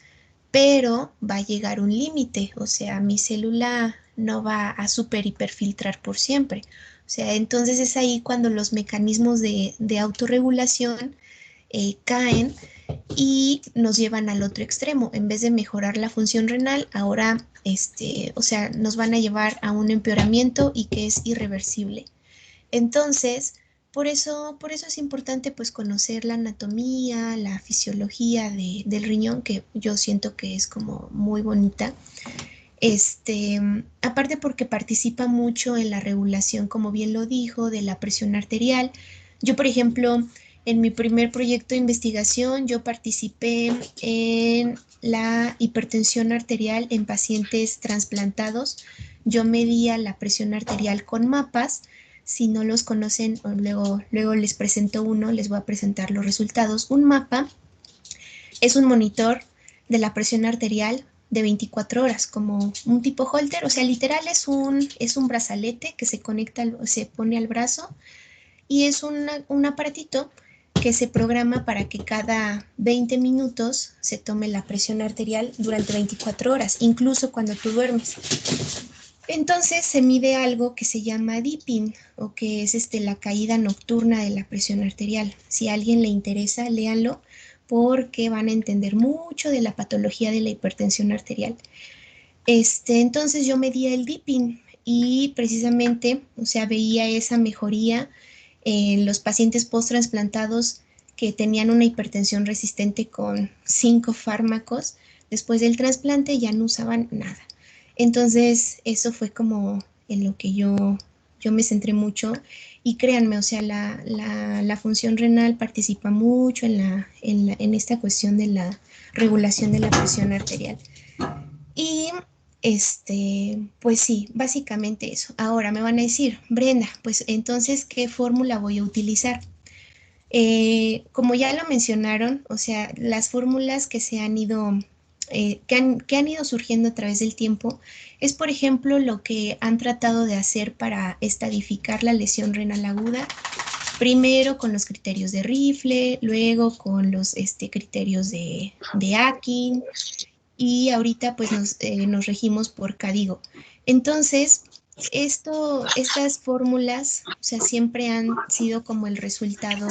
pero va a llegar un límite, o sea, mi célula no va a super hiperfiltrar por siempre. O sea, entonces es ahí cuando los mecanismos de autorregulación caen y nos llevan al otro extremo. En vez de mejorar la función renal, ahora, o sea, nos van a llevar a un empeoramiento y que es irreversible. Entonces, por eso es importante pues conocer la anatomía, la fisiología del riñón, que yo siento que es como muy bonita. Aparte porque participa mucho en la regulación, como bien lo dijo, de la presión arterial. Yo, por ejemplo, en mi primer proyecto de investigación, yo participé en la hipertensión arterial en pacientes trasplantados. Yo medía la presión arterial con mapas. Si no los conocen, luego les presento uno, les voy a presentar los resultados. Un mapa es un monitor de la presión arterial de 24 horas, como un tipo holter, o sea, literal es un brazalete que se conecta, se pone al brazo, y es un aparatito que se programa para que cada 20 minutos se tome la presión arterial durante 24 horas, incluso cuando tú duermes. Entonces se mide algo que se llama dipping, o que es la caída nocturna de la presión arterial. Si a alguien le interesa, léanlo, porque van a entender mucho de la patología de la hipertensión arterial. Entonces yo medía el dipping y precisamente, o sea, veía esa mejoría en los pacientes post-transplantados que tenían una hipertensión resistente con 5 fármacos. Después del trasplante ya no usaban nada. Entonces eso fue como en lo que yo me centré mucho, y créanme, o sea, la función renal participa mucho en esta cuestión de la regulación de la presión arterial. Y pues sí, básicamente eso. Ahora me van a decir, Brenda, pues entonces, ¿qué fórmula voy a utilizar? Como ya lo mencionaron, o sea, las fórmulas que se han ido, que han ido surgiendo a través del tiempo, es por ejemplo lo que han tratado de hacer para estadificar la lesión renal aguda, primero con los criterios de Rifle, luego con los criterios de Akin, y ahorita pues nos regimos por KDIGO. Entonces, estas fórmulas, o sea, siempre han sido como el resultado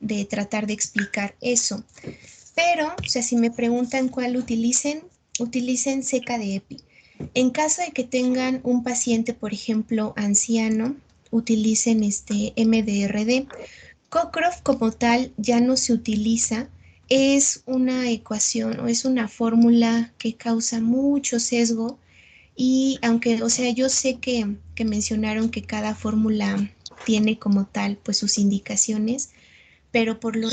de tratar de explicar eso. Pero, o sea, si me preguntan cuál utilicen seca de EPI. En caso de que tengan un paciente, por ejemplo, anciano, utilicen MDRD. Cockcroft como tal ya no se utiliza, es una ecuación o es una fórmula que causa mucho sesgo y aunque, o sea, yo sé que mencionaron que cada fórmula tiene como tal pues sus indicaciones, pero por lo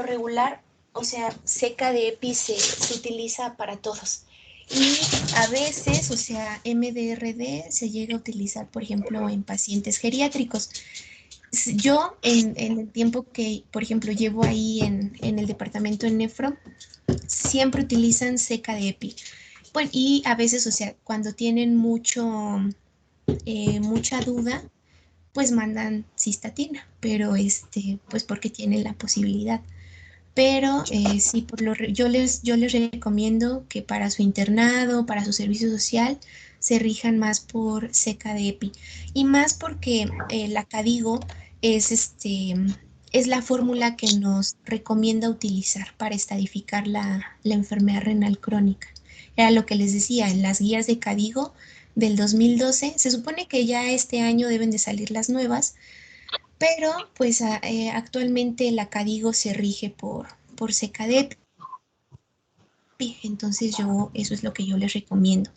regular, o sea, seca de EPI se utiliza para todos. Y a veces, o sea, MDRD se llega a utilizar, por ejemplo, en pacientes geriátricos. Yo, en el tiempo que, por ejemplo, llevo ahí en el departamento de nefro, siempre utilizan seca de EPI. Bueno, y a veces, o sea, cuando tienen mucha duda, pues mandan cistatina, pero pues porque tienen la posibilidad. Pero sí, yo les recomiendo que para su internado, para su servicio social, se rijan más por seca de EPI. Y más porque la CADIGO es la fórmula que nos recomienda utilizar para estadificar la enfermedad renal crónica. Era lo que les decía, en las guías de CADIGO del 2012, se supone que ya este año deben de salir las nuevas, pero pues actualmente la CADIGO se rige por SECADEP, entonces eso es lo que yo les recomiendo.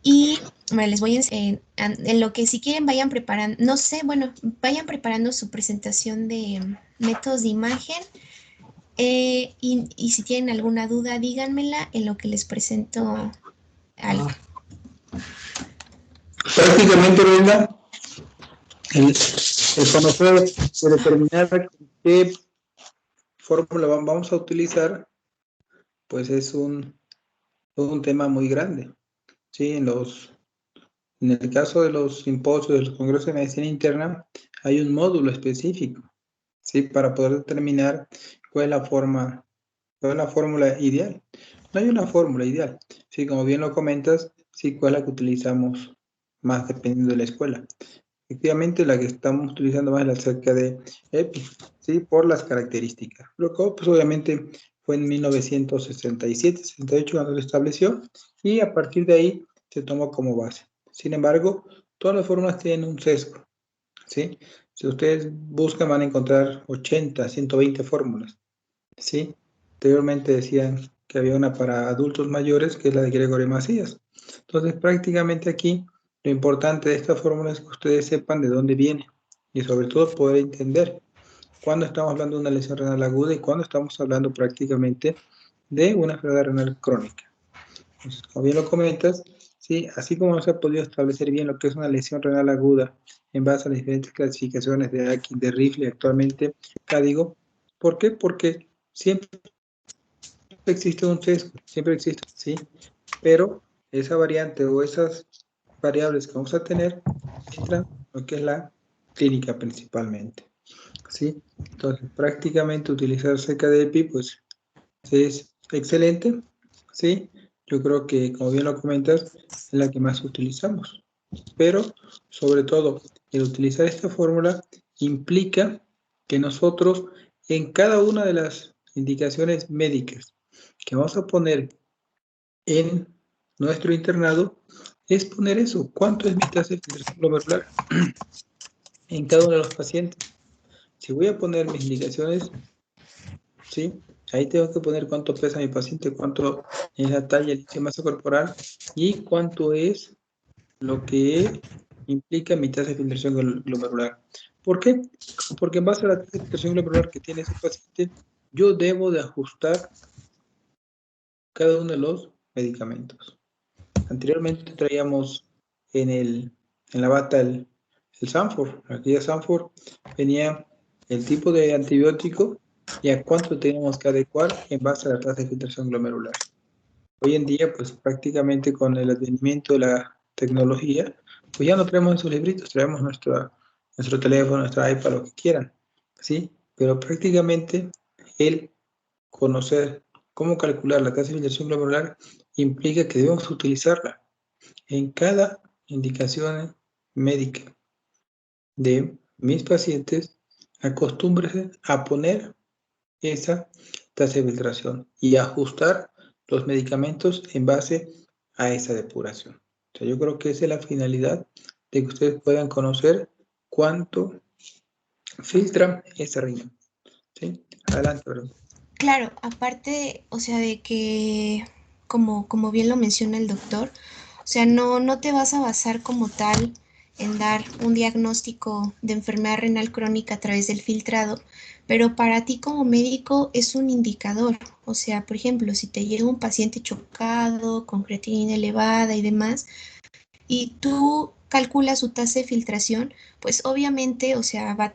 Y bueno, les voy a enseñar, en lo que si quieren vayan preparando, no sé, bueno, vayan preparando su presentación de métodos de imagen y si tienen alguna duda díganmela en lo que les presento algo. Prácticamente, Brenda, el conocer o determinar qué fórmula vamos a utilizar, pues es un tema muy grande. ¿Sí? En el caso de los simposios de los congresos de medicina interna, hay un módulo específico, ¿sí? Para poder determinar cuál es la fórmula ideal. No hay una fórmula ideal, ¿sí? Como bien lo comentas, sí, cuál es la que utilizamos más dependiendo de la escuela. Efectivamente, la que estamos utilizando más es la seca de EPI, ¿sí? Por las características. Lo que pues, obviamente fue en 1967-68 cuando se estableció y a partir de ahí se tomó como base. Sin embargo, todas las fórmulas tienen un sesgo, ¿sí? Si ustedes buscan van a encontrar 80, 120 fórmulas, ¿sí? Anteriormente decían que había una para adultos mayores, que es la de Gregorio Macías. Entonces, prácticamente aquí, lo importante de esta fórmula es que ustedes sepan de dónde viene y sobre todo poder entender cuándo estamos hablando de una lesión renal aguda y cuándo estamos hablando prácticamente de una enfermedad renal crónica. Entonces, como bien lo comentas, ¿sí? Así como no se ha podido establecer bien lo que es una lesión renal aguda en base a las diferentes clasificaciones de Rifle actualmente, acá digo, ¿por qué? Porque siempre existe un sesgo, siempre existe, ¿sí? Pero esa variante o esas variables que vamos a tener entran en lo que es la clínica principalmente, ¿sí? Entonces, prácticamente utilizar seca de EPI, pues, es excelente, ¿sí? Yo creo que, como bien lo comentas, es la que más utilizamos. Pero, sobre todo, el utilizar esta fórmula implica que nosotros, en cada una de las indicaciones médicas que vamos a poner en nuestro internado, es poner eso, cuánto es mi tasa de filtración glomerular en cada uno de los pacientes. Si voy a poner mis indicaciones, ¿sí? Ahí tengo que poner cuánto pesa mi paciente, cuánto es la talla, el índice de masa corporal y cuánto es lo que implica mi tasa de filtración glomerular. ¿Por qué? Porque en base a la tasa de filtración glomerular que tiene ese paciente, yo debo de ajustar cada uno de los medicamentos. Anteriormente traíamos en la bata el Sanfor. Aquí de Sanfor venía el tipo de antibiótico y a cuánto teníamos que adecuar en base a la tasa de filtración glomerular. Hoy en día, pues prácticamente con el advenimiento de la tecnología, pues ya no traemos esos libritos, traemos nuestro teléfono, nuestra iPad, lo que quieran, ¿sí? Pero prácticamente el conocer cómo calcular la tasa de filtración glomerular implica que debemos utilizarla en cada indicación médica de mis pacientes. Acostúmbrese a poner esa tasa de filtración y ajustar los medicamentos en base a esa depuración. O sea, yo creo que esa es la finalidad de que ustedes puedan conocer cuánto filtra este riñón. ¿Sí? Adelante, perdón. Claro, aparte, o sea, de que, como bien lo menciona el doctor, o sea, no te vas a basar como tal en dar un diagnóstico de enfermedad renal crónica a través del filtrado, pero para ti como médico es un indicador. O sea, por ejemplo, si te llega un paciente chocado, con creatinina elevada y demás, y tú calculas su tasa de filtración, pues obviamente, o sea, va a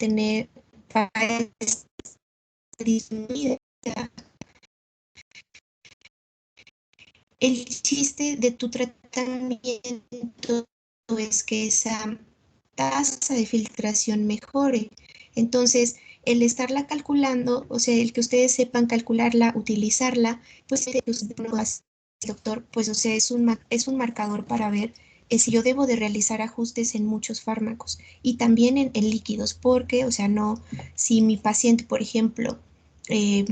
estar disminuida. El chiste de tu tratamiento es que esa tasa de filtración mejore. Entonces, el estarla calculando, o sea, el que ustedes sepan calcularla, utilizarla, pues doctor, pues o sea, es un marcador para ver si yo debo de realizar ajustes en muchos fármacos y también en líquidos, porque, o sea, no, si mi paciente, por ejemplo, eh,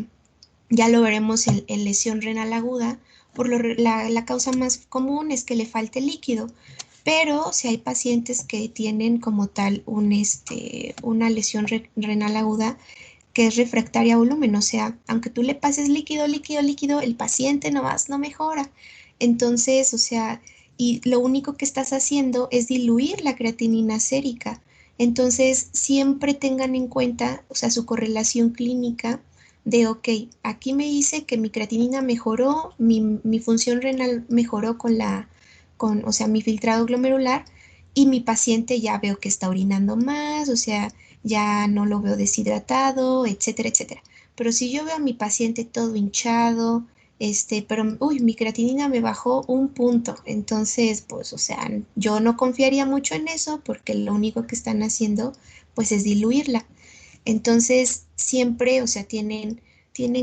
ya lo veremos en lesión renal aguda, la causa más común es que le falte líquido, pero si hay pacientes que tienen como tal una lesión renal aguda que es refractaria a volumen, o sea, aunque tú le pases líquido, el paciente nomás no mejora. Entonces, o sea, y lo único que estás haciendo es diluir la creatinina sérica. Entonces, siempre tengan en cuenta, o sea, su correlación clínica de, ok, aquí me dice que mi creatinina mejoró, mi función renal mejoró o sea, mi filtrado glomerular, y mi paciente ya veo que está orinando más, o sea, ya no lo veo deshidratado, etcétera, etcétera. Pero si yo veo a mi paciente todo hinchado, pero, uy, mi creatinina me bajó un punto, entonces, pues, o sea, yo no confiaría mucho en eso porque lo único que están haciendo, pues, es diluirla. Entonces, siempre, o sea, tienen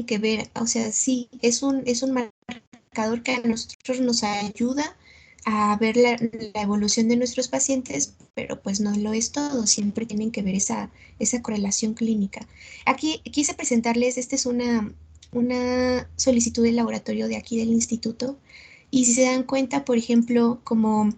que ver, o sea, sí, es un marcador que a nosotros nos ayuda a ver la evolución de nuestros pacientes, pero pues no lo es todo, siempre tienen que ver esa correlación clínica. Aquí quise presentarles, esta es una solicitud de laboratorio de aquí del instituto, y si se dan cuenta, por ejemplo, como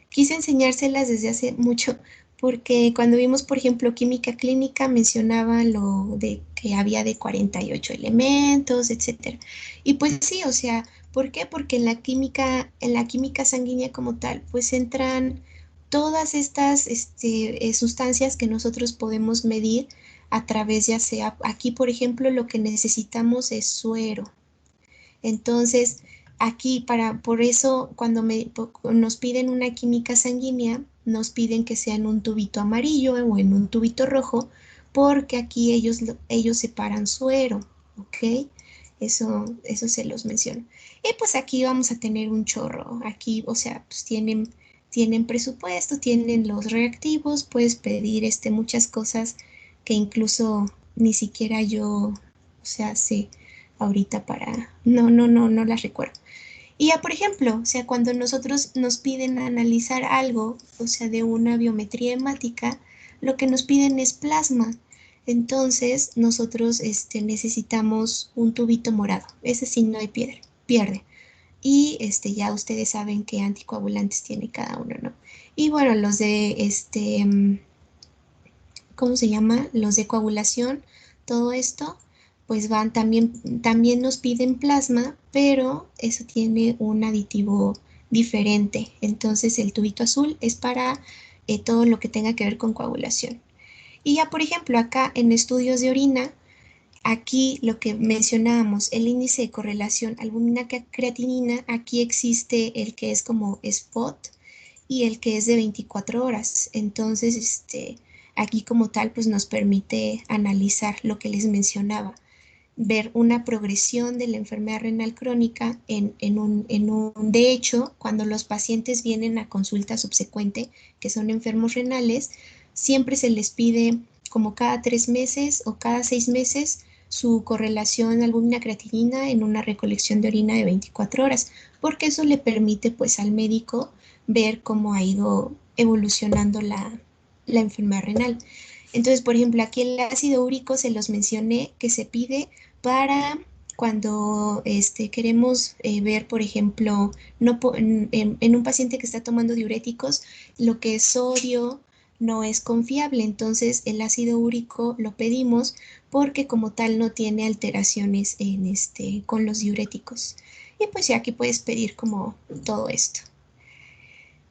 quise enseñárselas desde hace mucho, porque cuando vimos, por ejemplo, química clínica, mencionaba lo de que había de 48 elementos, etcétera. Y pues sí, o sea, ¿por qué? Porque en la química sanguínea como tal, pues entran todas estas sustancias que nosotros podemos medir a través, ya sea, aquí por ejemplo, lo que necesitamos es suero. Entonces, aquí por eso cuando nos piden una química sanguínea, nos piden que sea en un tubito amarillo o en un tubito rojo, porque aquí ellos separan suero, ¿ok? Eso se los menciono. Y pues aquí vamos a tener un chorro. Aquí, o sea, pues tienen presupuesto, tienen los reactivos, puedes pedir muchas cosas que incluso ni siquiera yo, o sea, sé ahorita no las recuerdo. Y ya, por ejemplo, o sea, cuando nosotros nos piden analizar algo, o sea, de una biometría hemática, lo que nos piden es plasma. Entonces, nosotros necesitamos un tubito morado. Ese sí no hay pierde. Y ya ustedes saben qué anticoagulantes tiene cada uno, ¿no? Y bueno, los de ¿cómo se llama? Los de coagulación, todo esto, pues también nos piden plasma, pero eso tiene un aditivo diferente. Entonces el tubito azul es para todo lo que tenga que ver con coagulación. Y ya, por ejemplo, acá en estudios de orina, aquí lo que mencionábamos, el índice de correlación albúmina-creatinina, aquí existe el que es como spot y el que es de 24 horas. Entonces, aquí como tal, pues nos permite analizar lo que les mencionaba, ver una progresión de la enfermedad renal crónica de hecho, cuando los pacientes vienen a consulta subsecuente, que son enfermos renales, siempre se les pide como cada 3 meses o cada 6 meses su correlación albúmina-creatinina en una recolección de orina de 24 horas, porque eso le permite pues al médico ver cómo ha ido evolucionando la enfermedad renal. Entonces, por ejemplo, aquí el ácido úrico se los mencioné que se pide para cuando queremos ver, por ejemplo, en un paciente que está tomando diuréticos, lo que es sodio no es confiable, entonces el ácido úrico lo pedimos porque como tal no tiene alteraciones con los diuréticos. Y pues ya aquí puedes pedir como todo esto.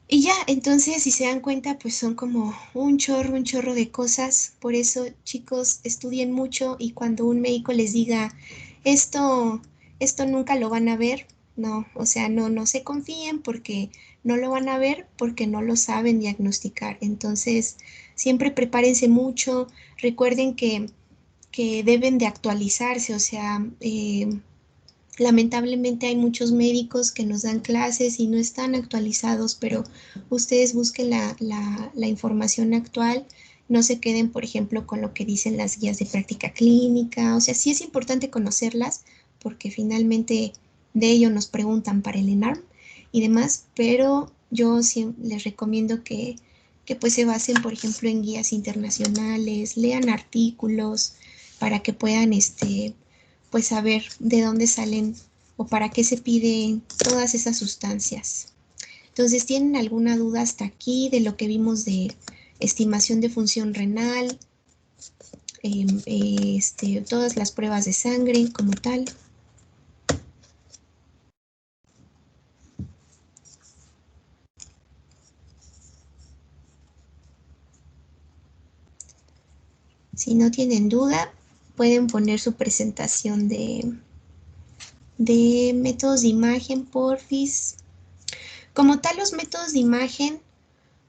Y ya, entonces, si se dan cuenta, pues son como un chorro de cosas. Por eso, chicos, estudien mucho y cuando un médico les diga, esto, esto nunca lo van a ver, no, o sea, no se confíen porque no lo van a ver porque no lo saben diagnosticar. Entonces, siempre prepárense mucho. Recuerden que deben de actualizarse, o sea, lamentablemente hay muchos médicos que nos dan clases y no están actualizados, pero ustedes busquen la información actual, no se queden, por ejemplo, con lo que dicen las guías de práctica clínica, o sea, sí es importante conocerlas porque finalmente de ello nos preguntan para el ENARM y demás, pero yo sí les recomiendo que pues se basen, por ejemplo, en guías internacionales, lean artículos para que puedan pues saber de dónde salen o para qué se piden todas esas sustancias. Entonces, ¿tienen alguna duda hasta aquí de lo que vimos de estimación de función renal, todas las pruebas de sangre como tal? Si no tienen duda, pueden poner su presentación de métodos de imagen, porfis. Como tal, los métodos de imagen, o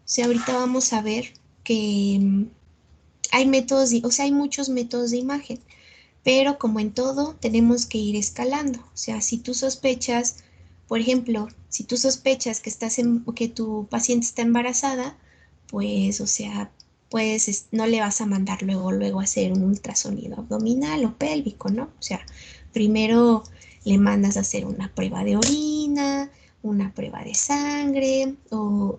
sea, ahorita vamos a ver que hay métodos, o sea, hay muchos métodos de imagen, pero como en todo, tenemos que ir escalando. O sea, si tú sospechas, por ejemplo, si tú sospechas que tu paciente está embarazada, pues, o sea, pues no le vas a mandar luego a hacer un ultrasonido abdominal o pélvico, ¿no? O sea, primero le mandas a hacer una prueba de orina, una prueba de sangre, o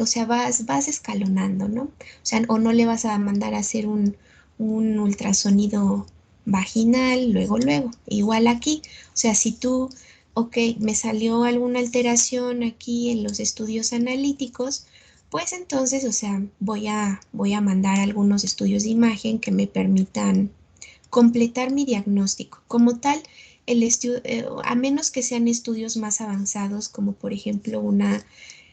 sea, vas escalonando, ¿no? O sea, o no le vas a mandar a hacer un ultrasonido vaginal, luego. Igual aquí, o sea, si tú, ok, me salió alguna alteración aquí en los estudios analíticos, pues entonces, o sea, voy a mandar algunos estudios de imagen que me permitan completar mi diagnóstico. Como tal, a menos que sean estudios más avanzados, como por ejemplo una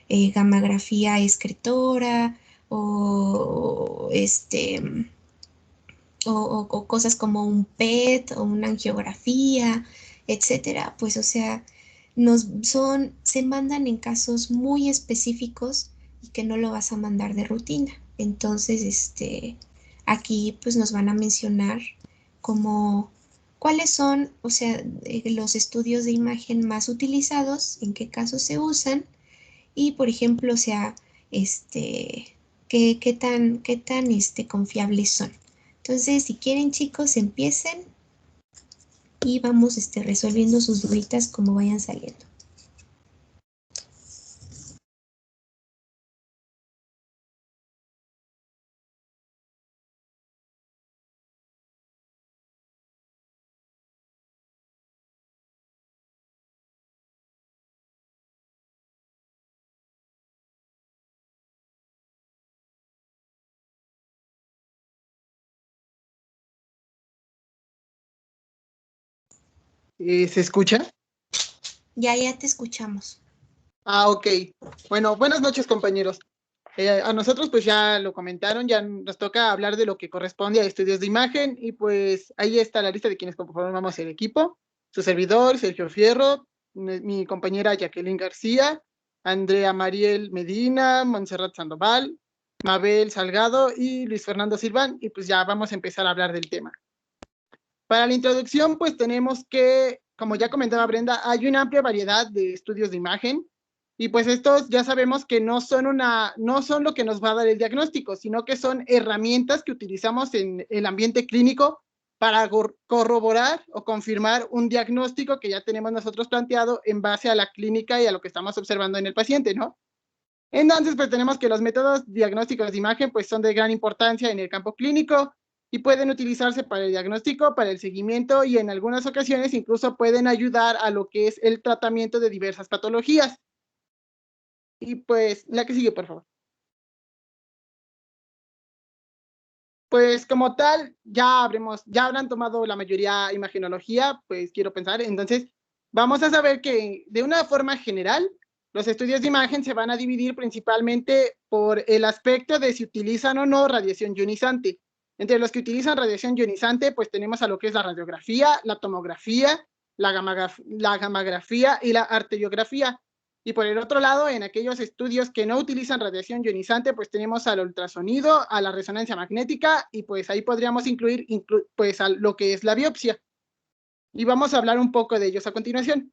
gammagrafía excretora o o cosas como un PET o una angiografía, etcétera, pues o sea, se mandan en casos muy específicos y que no lo vas a mandar de rutina. Entonces, aquí pues nos van a mencionar como cuáles son, o sea, los estudios de imagen más utilizados, en qué casos se usan y, por ejemplo, o sea, qué tan confiables son. Entonces, si quieren, chicos, empiecen y vamos resolviendo sus duditas como vayan saliendo. ¿Se escucha? Ya te escuchamos. Ah, ok. Bueno, buenas noches, compañeros. A nosotros, pues ya lo comentaron, ya nos toca hablar de lo que corresponde a estudios de imagen, y pues ahí está la lista de quienes conformamos el equipo. Su servidor, Sergio Fierro, mi compañera Jacqueline García, Andrea Mariel Medina, Montserrat Sandoval, Mabel Salgado y Luis Fernando Silván, y pues ya vamos a empezar a hablar del tema. Para la introducción, pues tenemos que, como ya comentaba Brenda, hay una amplia variedad de estudios de imagen, y pues estos ya sabemos que no son lo que nos va a dar el diagnóstico, sino que son herramientas que utilizamos en el ambiente clínico para corroborar o confirmar un diagnóstico que ya tenemos nosotros planteado en base a la clínica y a lo que estamos observando en el paciente, ¿no? Entonces, pues tenemos que los métodos diagnósticos de imagen pues son de gran importancia en el campo clínico, y pueden utilizarse para el diagnóstico, para el seguimiento y en algunas ocasiones incluso pueden ayudar a lo que es el tratamiento de diversas patologías. Y pues, la que sigue, por favor. Pues como tal, ya habrán tomado la mayoría imagenología, pues quiero pensar. Entonces, vamos a saber que de una forma general, los estudios de imagen se van a dividir principalmente por el aspecto de si utilizan o no radiación ionizante. Entre los que utilizan radiación ionizante, pues tenemos a lo que es la radiografía, la tomografía, la gammagrafía y la arteriografía. Y por el otro lado, en aquellos estudios que no utilizan radiación ionizante, pues tenemos al ultrasonido, a la resonancia magnética, y pues ahí podríamos incluir pues a lo que es la biopsia. Y vamos a hablar un poco de ellos a continuación.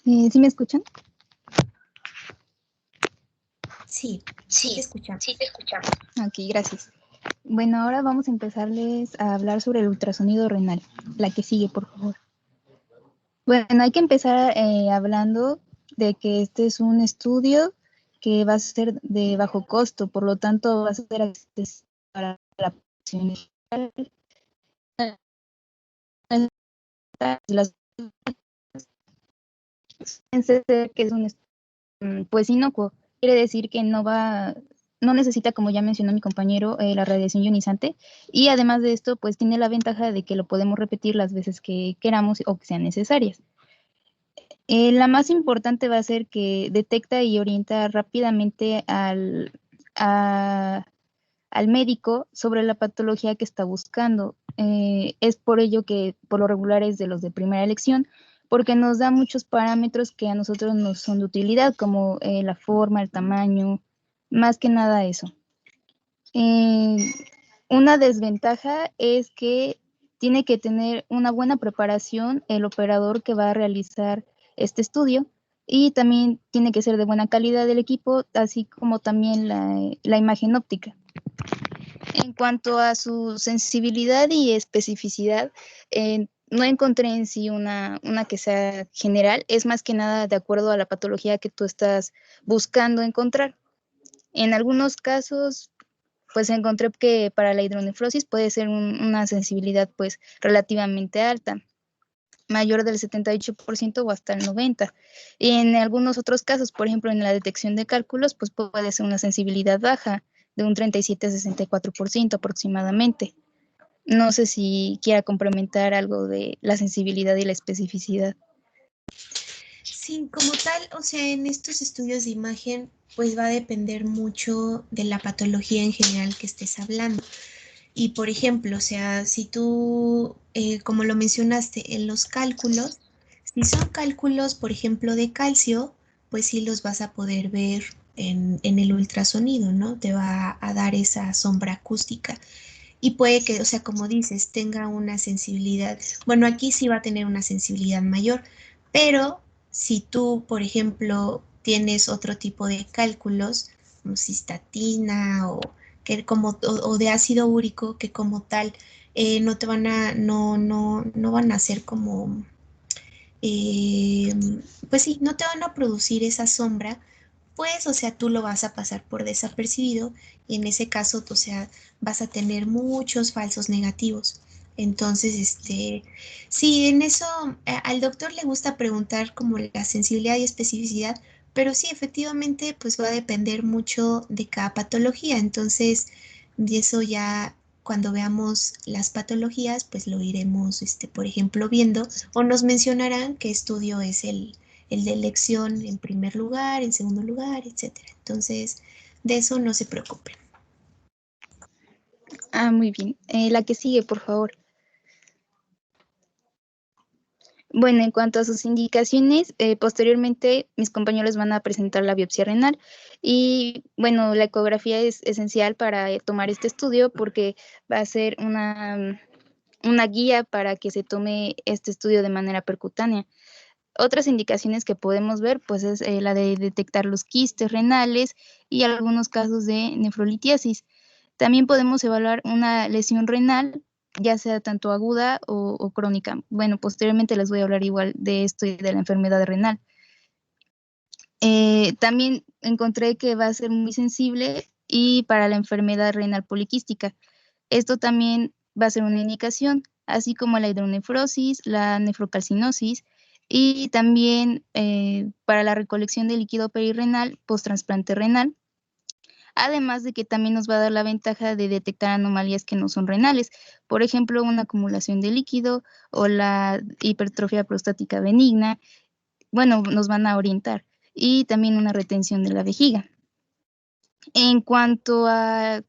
¿Sí me escuchan? Sí, sí te escuchamos. Sí te escuchamos. Ok, gracias. Bueno, ahora vamos a empezarles a hablar sobre el ultrasonido renal. La que sigue, por favor. Bueno, hay que empezar hablando de que este es un estudio que va a ser de bajo costo, por lo tanto va a ser accesible para la población general. Las que es un pues inocuo, quiere decir que no necesita, como ya mencionó mi compañero, la radiación ionizante, y además de esto, pues tiene la ventaja de que lo podemos repetir las veces que queramos o que sean necesarias. La más importante va a ser que detecta y orienta rápidamente al médico sobre la patología que está buscando. Es por ello que por lo regular es de los de primera elección, porque nos da muchos parámetros que a nosotros nos son de utilidad, como la forma, el tamaño, más que nada eso. Una desventaja es que tiene que tener una buena preparación el operador que va a realizar este estudio, y también tiene que ser de buena calidad el equipo, así como también la imagen óptica. En cuanto a su sensibilidad y especificidad, no encontré en sí una que sea general, es más que nada de acuerdo a la patología que tú estás buscando encontrar. En algunos casos, pues encontré que para la hidronefrosis puede ser una sensibilidad pues relativamente alta, mayor del 78% o hasta el 90%. Y en algunos otros casos, por ejemplo, en la detección de cálculos, pues puede ser una sensibilidad baja, de un 37 a 64% aproximadamente. No sé si quiera complementar algo de la sensibilidad y la especificidad. Sí, como tal, o sea, en estos estudios de imagen, pues va a depender mucho de la patología en general que estés hablando. Y por ejemplo, o sea, si tú, como lo mencionaste, en los cálculos, si son cálculos, por ejemplo, de calcio, pues sí los vas a poder ver en el ultrasonido, ¿no? Te va a dar esa sombra acústica. Y puede que, o sea, como dices, tenga una sensibilidad, bueno, aquí sí va a tener una sensibilidad mayor, pero si tú, por ejemplo, tienes otro tipo de cálculos, como cistatina o de ácido úrico, que como tal no te van a, no van a ser como, eh, pues sí, no te van a producir esa sombra, pues, o sea, tú lo vas a pasar por desapercibido y en ese caso, o sea, vas a tener muchos falsos negativos. Entonces, sí, en eso al doctor le gusta preguntar como la sensibilidad y especificidad, pero sí, efectivamente, pues va a depender mucho de cada patología. Entonces, de eso ya cuando veamos las patologías, pues lo iremos, por ejemplo, viendo o nos mencionarán qué estudio es el de elección en primer lugar, en segundo lugar, etcétera. Entonces, de eso no se preocupen. Muy bien. La que sigue, por favor. Bueno, en cuanto a sus indicaciones, posteriormente mis compañeros van a presentar la biopsia renal y bueno, la ecografía es esencial para tomar este estudio porque va a ser una guía para que se tome este estudio de manera percutánea. Otras indicaciones que podemos ver, pues es la de detectar los quistes renales y algunos casos de nefrolitiasis. También podemos evaluar una lesión renal, ya sea tanto aguda o crónica. Bueno, posteriormente les voy a hablar igual de esto y de la enfermedad renal. También encontré que va a ser muy sensible y para la enfermedad renal poliquística. Esto también va a ser una indicación, así como la hidronefrosis, la nefrocalcinosis y también para la recolección de líquido perirrenal post-trasplante renal. Además de que también nos va a dar la ventaja de detectar anomalías que no son renales, por ejemplo, una acumulación de líquido o la hipertrofia prostática benigna. Bueno, nos van a orientar y también una retención de la vejiga. En cuanto a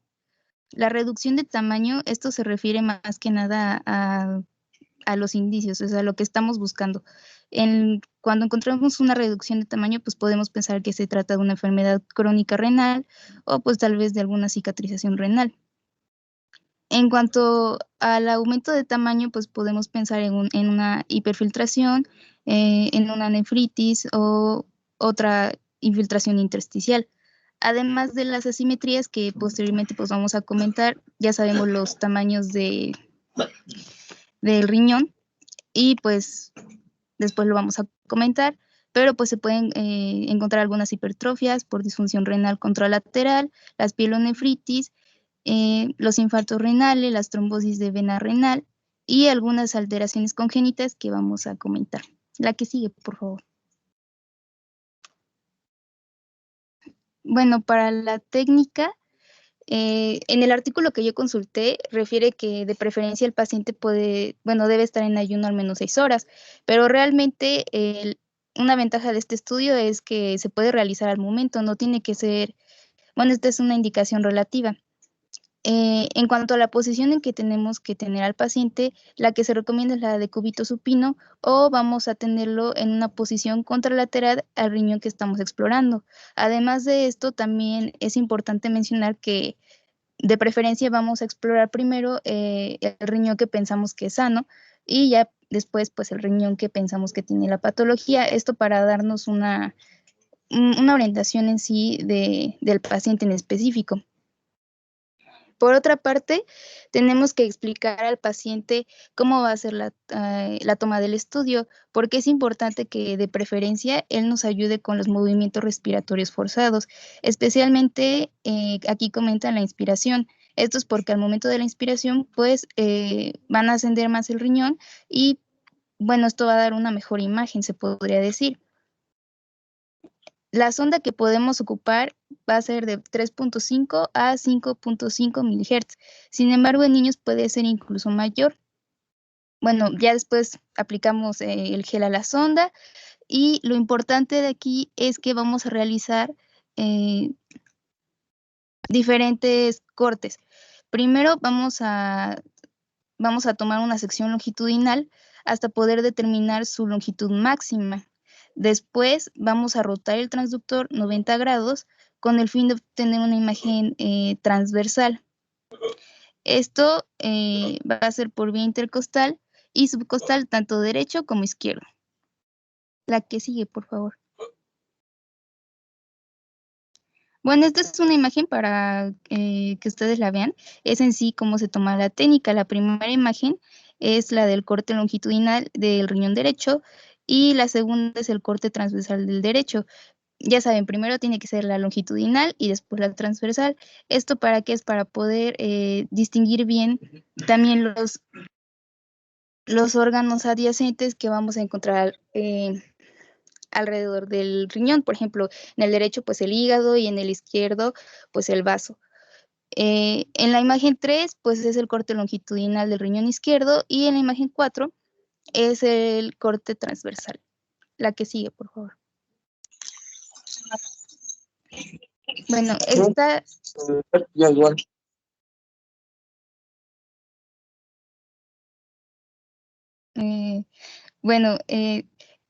la reducción de tamaño, esto se refiere más que nada a los indicios, o sea, lo que estamos buscando. Cuando encontramos una reducción de tamaño, pues podemos pensar que se trata de una enfermedad crónica renal o pues tal vez de alguna cicatrización renal. En cuanto al aumento de tamaño, pues podemos pensar en una hiperfiltración, en una nefritis o otra infiltración intersticial. Además de las asimetrías que posteriormente pues vamos a comentar, ya sabemos los tamaños del riñón y pues después lo vamos a comentar, pero pues se pueden encontrar algunas hipertrofias por disfunción renal contralateral, las pielonefritis, los infartos renales, las trombosis de vena renal y algunas alteraciones congénitas que vamos a comentar. La que sigue, por favor. Bueno, para la técnica, en el artículo que yo consulté, refiere que de preferencia el paciente debe estar en ayuno al menos 6 horas, pero realmente una ventaja de este estudio es que se puede realizar al momento, no tiene que ser, esta es una indicación relativa. En cuanto a la posición en que tenemos que tener al paciente, la que se recomienda es la de cúbito supino o vamos a tenerlo en una posición contralateral al riñón que estamos explorando. Además de esto, también es importante mencionar que de preferencia vamos a explorar primero el riñón que pensamos que es sano y ya después pues el riñón que pensamos que tiene la patología. Esto para darnos una orientación en sí del paciente en específico. Por otra parte, tenemos que explicar al paciente cómo va a ser la toma del estudio, porque es importante que de preferencia él nos ayude con los movimientos respiratorios forzados, especialmente aquí comentan la inspiración. Esto es porque al momento de la inspiración, pues van a ascender más el riñón y, bueno, esto va a dar una mejor imagen, se podría decir. La sonda que podemos ocupar va a ser de 3.5 a 5.5 MHz. Sin embargo, en niños puede ser incluso mayor. Bueno, ya después aplicamos el gel a la sonda y lo importante de aquí es que vamos a realizar diferentes cortes. Primero vamos a tomar una sección longitudinal hasta poder determinar su longitud máxima. Después vamos a rotar el transductor 90 grados con el fin de obtener una imagen transversal. Esto va a ser por vía intercostal y subcostal, tanto derecho como izquierdo. La que sigue, por favor. Bueno, esta es una imagen para que ustedes la vean. Es en sí cómo se toma la técnica. La primera imagen es la del corte longitudinal del riñón derecho y la segunda es el corte transversal del derecho. Ya saben, primero tiene que ser la longitudinal y después la transversal. ¿Esto para qué es? Para poder distinguir bien también los órganos adyacentes que vamos a encontrar alrededor del riñón. Por ejemplo, en el derecho pues el hígado y en el izquierdo pues el vaso. En la imagen 3 pues es el corte longitudinal del riñón izquierdo y en la imagen 4 es el corte transversal. La que sigue, por favor. Bueno, esta...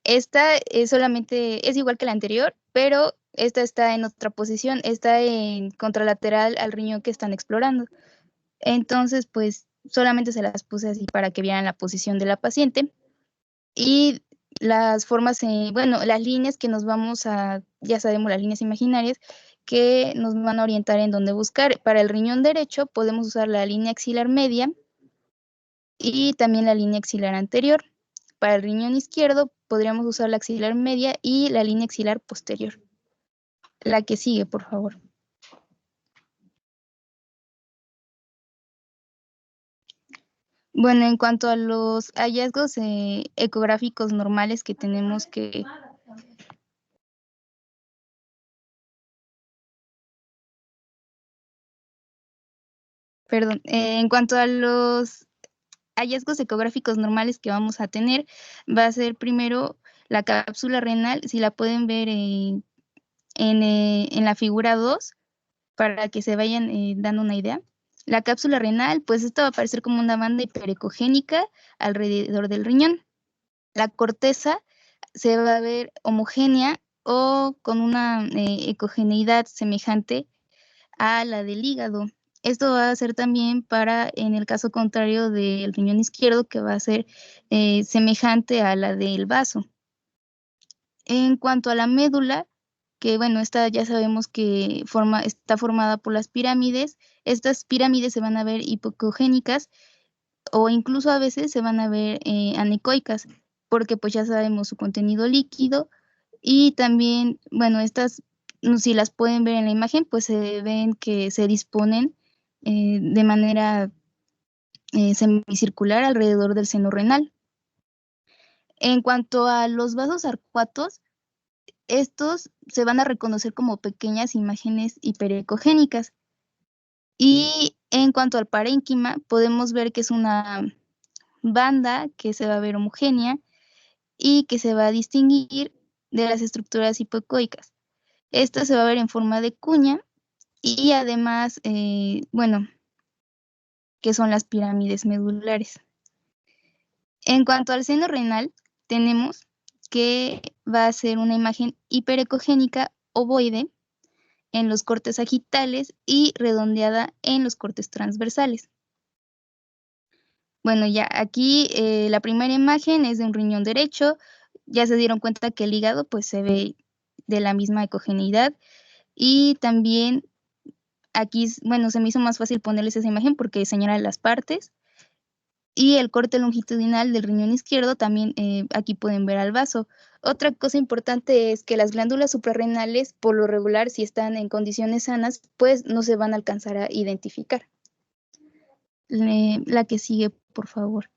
Esta es es igual que la anterior, pero esta está en otra posición, está en contralateral al riñón que están explorando. Entonces, pues solamente se las puse así para que vieran la posición de la paciente. Y las formas, las líneas que nos vamos ya sabemos las líneas imaginarias, que nos van a orientar en dónde buscar. Para el riñón derecho podemos usar la línea axilar media y también la línea axilar anterior. Para el riñón izquierdo podríamos usar la axilar media y la línea axilar posterior. La que sigue, por favor. Bueno, en cuanto a los hallazgos ecográficos normales que tenemos que... Perdón, en cuanto a los hallazgos ecográficos normales que vamos a tener, va a ser primero la cápsula renal, si la pueden ver en la figura 2, para que se vayan dando una idea. La cápsula renal, pues esto va a parecer como una banda hiperecogénica alrededor del riñón. La corteza se va a ver homogénea o con una ecogeneidad semejante a la del hígado. Esto va a ser también para, en el caso contrario del riñón izquierdo, que va a ser semejante a la del vaso. En cuanto a la médula, que bueno, esta ya sabemos que está formada por las pirámides. Estas pirámides se van a ver hipocogénicas o incluso a veces se van a ver anecoicas, porque pues ya sabemos su contenido líquido. Y también, bueno, estas, si las pueden ver en la imagen, pues se ven que se disponen de manera semicircular alrededor del seno renal. En cuanto a los vasos arcuatos, estos se van a reconocer como pequeñas imágenes hiperecogénicas. Y en cuanto al parénquima, podemos ver que es una banda que se va a ver homogénea y que se va a distinguir de las estructuras hipoecoicas. Esta se va a ver en forma de cuña y además, bueno, que son las pirámides medulares. En cuanto al seno renal, tenemos que va a ser una imagen hiperecogénica ovoide en los cortes sagitales y redondeada en los cortes transversales. Bueno, ya aquí la primera imagen es de un riñón derecho. Ya se dieron cuenta que el hígado pues se ve de la misma ecogeneidad. Y también aquí, bueno, se me hizo más fácil ponerles esa imagen porque señala las partes. Y el corte longitudinal del riñón izquierdo también aquí pueden ver al vaso. Otra cosa importante es que las glándulas suprarrenales, por lo regular, si están en condiciones sanas, pues no se van a alcanzar a identificar. La que sigue, por favor.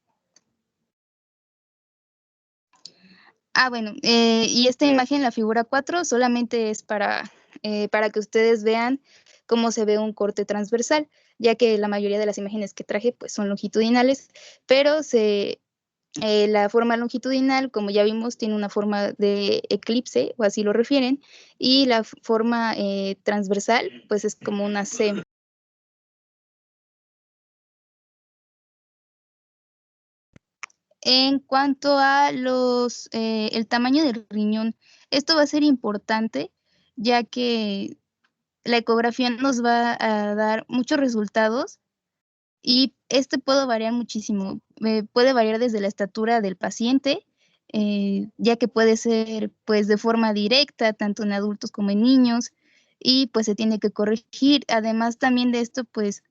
Bueno, y esta imagen, la figura 4, solamente es para que ustedes vean cómo se ve un corte transversal, ya que la mayoría de las imágenes que traje pues son longitudinales, pero la forma longitudinal, como ya vimos, tiene una forma de eclipse, o así lo refieren, y la forma transversal pues es como una C. En cuanto a el tamaño del riñón, esto va a ser importante, ya que la ecografía nos va a dar muchos resultados y este puede variar muchísimo. Puede variar desde la estatura del paciente, ya que puede ser pues de forma directa, tanto en adultos como en niños, y pues se tiene que corregir. Además también de esto pues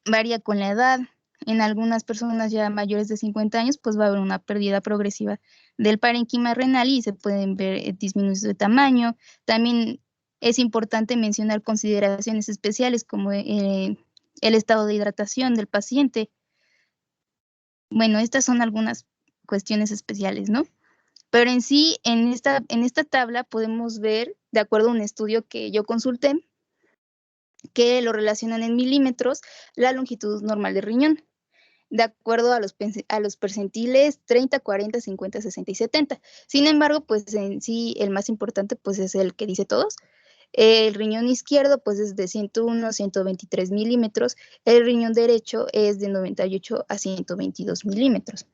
varía con la edad. En algunas personas ya mayores de 50 años, pues va a haber una pérdida progresiva del parénquima renal y se pueden ver disminuciones de tamaño. También es importante mencionar consideraciones especiales como el estado de hidratación del paciente. Bueno, estas son algunas cuestiones especiales, ¿no? Pero en sí, en esta tabla podemos ver, de acuerdo a un estudio que yo consulté, que lo relacionan en milímetros la longitud normal del riñón, de acuerdo a los percentiles 30, 40, 50, 60 y 70. Sin embargo, pues en sí el más importante pues es el que dice todos. El riñón izquierdo pues es de 101 a 123 milímetros, el riñón derecho es de 98 a 122 milímetros.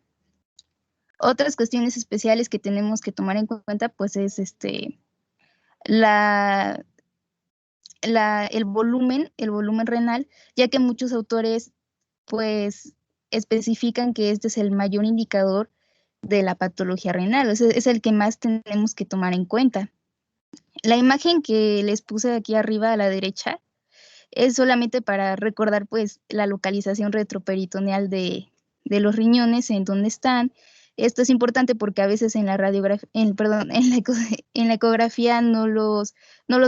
Otras cuestiones especiales que tenemos que tomar en cuenta pues es el volumen renal, ya que muchos autores pues especifican que este es el mayor indicador de la patología renal, es el que más tenemos que tomar en cuenta. La imagen que les puse aquí arriba a la derecha es solamente para recordar pues la localización retroperitoneal de los riñones, en dónde están, Esto es importante porque a veces en la radiografía, perdón, en la ecografía no los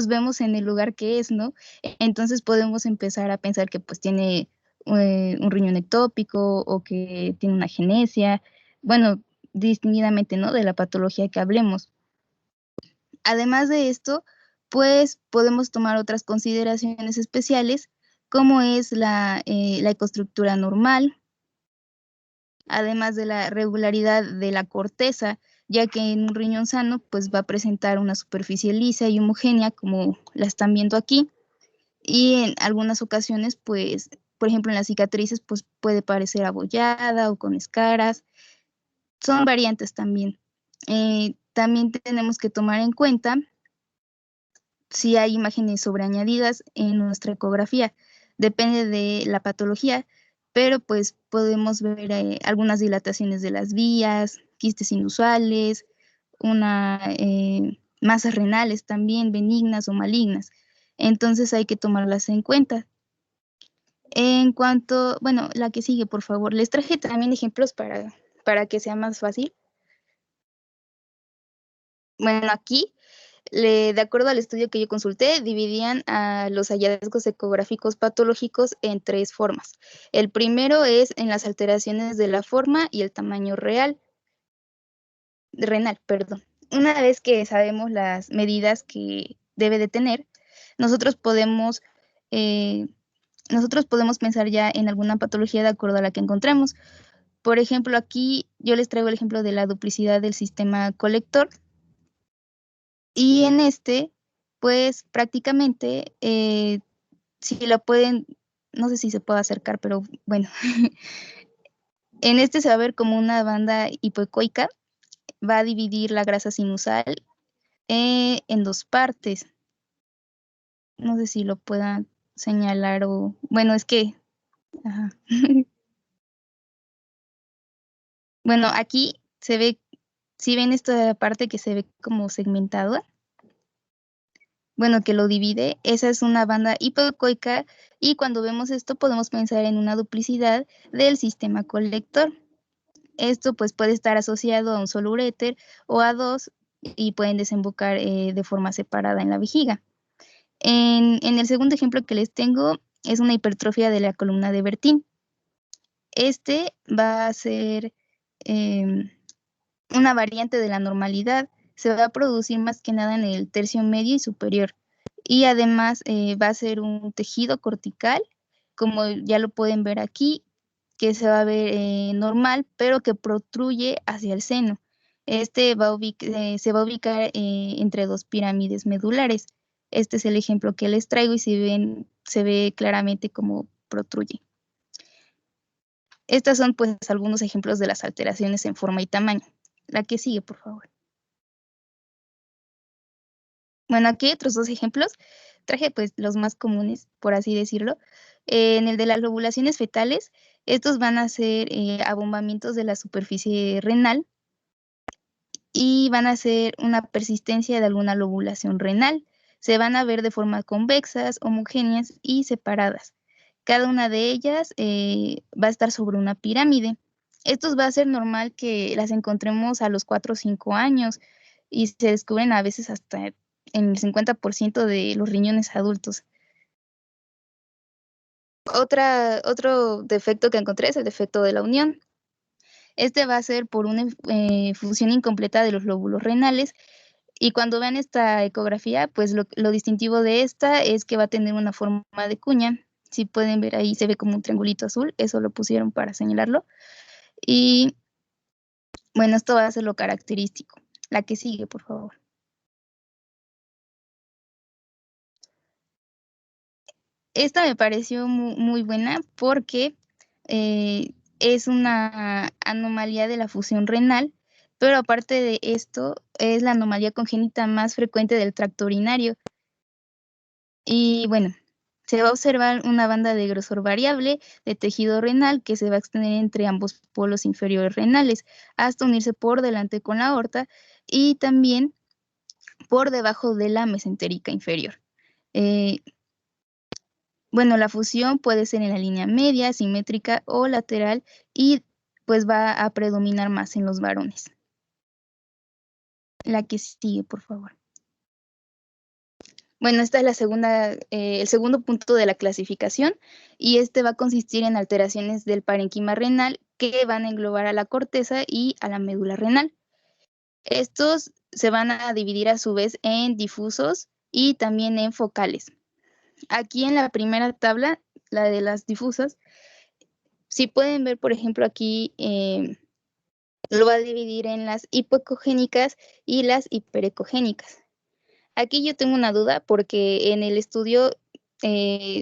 vemos en el lugar que es, ¿no? Entonces podemos empezar a pensar que pues tiene un riñón ectópico o que tiene una agenesia, bueno, distinguidamente, ¿no? De la patología que hablemos. Además de esto, pues podemos tomar otras consideraciones especiales, como es la ecoestructura normal, además de la regularidad de la corteza, ya que en un riñón sano pues va a presentar una superficie lisa y homogénea, como la están viendo aquí, y en algunas ocasiones pues, por ejemplo en las cicatrices pues puede parecer abollada o con escaras, son variantes también. También tenemos que tomar en cuenta si hay imágenes sobreañadidas en nuestra ecografía. Depende de la patología, pero pues podemos ver algunas dilataciones de las vías, quistes inusuales, masas renales también benignas o malignas. Entonces hay que tomarlas en cuenta. En cuanto, bueno, la que sigue, por favor. Les traje también ejemplos para que sea más fácil. Bueno, aquí de acuerdo al estudio que yo consulté, dividían a los hallazgos ecográficos patológicos en 3 formas. El primero es en las alteraciones de la forma y el tamaño renal. Una vez que sabemos las medidas que debe de tener, nosotros podemos pensar ya en alguna patología de acuerdo a la que encontremos. Por ejemplo, aquí yo les traigo el ejemplo de la duplicidad del sistema colector. Y en pues prácticamente, si lo pueden, no sé si se puede acercar, pero bueno, en se va a ver como una banda hipoecoica, va a dividir la grasa sinusal en 2 partes. No sé si lo puedan señalar o, bueno, es que, ajá. Bueno, aquí se ve, si ven esta parte que se ve como segmentada, bueno, que lo divide, esa es una banda hipoecoica y cuando vemos esto podemos pensar en una duplicidad del sistema colector. Esto pues puede estar asociado a un solo uréter o a 2 y pueden desembocar de forma separada en la vejiga. En el segundo ejemplo que les tengo es una hipertrofia de la columna de Bertin. Va a ser una variante de la normalidad, se va a producir más que nada en el tercio medio y superior. Y además va a ser un tejido cortical, como ya lo pueden ver aquí, que se va a ver normal, pero que protruye hacia el seno. Se va a ubicar entre 2 pirámides medulares. Este es el ejemplo que les traigo y si ven, se ve claramente cómo protruye. Estos son pues algunos ejemplos de las alteraciones en forma y tamaño. La que sigue, por favor. Bueno, aquí hay otros 2 ejemplos. Traje pues los más comunes, por así decirlo. En el de las lobulaciones fetales, estos van a ser abombamientos de la superficie renal y van a ser una persistencia de alguna lobulación renal. Se van a ver de forma convexas, homogéneas y separadas. Cada una de ellas va a estar sobre una pirámide. Esto va a ser normal que las encontremos a los 4 o 5 años y se descubren a veces hasta en el 50% de los riñones adultos. Otro defecto que encontré es el defecto de la unión. Va a ser por una función incompleta de los lóbulos renales. Y cuando vean esta ecografía, pues lo distintivo de esta es que va a tener una forma de cuña. Si pueden ver ahí, se ve como un triangulito azul. Eso lo pusieron para señalarlo. Y bueno, esto va a ser lo característico. La que sigue, por favor. Esta me pareció muy buena porque es una anomalía de la fusión renal, pero aparte de esto, es la anomalía congénita más frecuente del tracto urinario. Y bueno, se va a observar una banda de grosor variable de tejido renal que se va a extender entre ambos polos inferiores renales hasta unirse por delante con la aorta y también por debajo de la mesentérica inferior. Bueno, la fusión puede ser en la línea media, simétrica o lateral y pues va a predominar más en los varones. La que sigue, por favor. Bueno, esta es la segunda, el segundo punto de la clasificación, y este va a consistir en alteraciones del parenquima renal que van a englobar a la corteza y a la médula renal. Estos se van a dividir a su vez en difusos y también en focales. Aquí en la primera tabla, la de las difusas, si pueden ver, por ejemplo, aquí lo va a dividir en las hipoecogénicas y las hiperecogénicas. Aquí yo tengo una duda porque en el estudio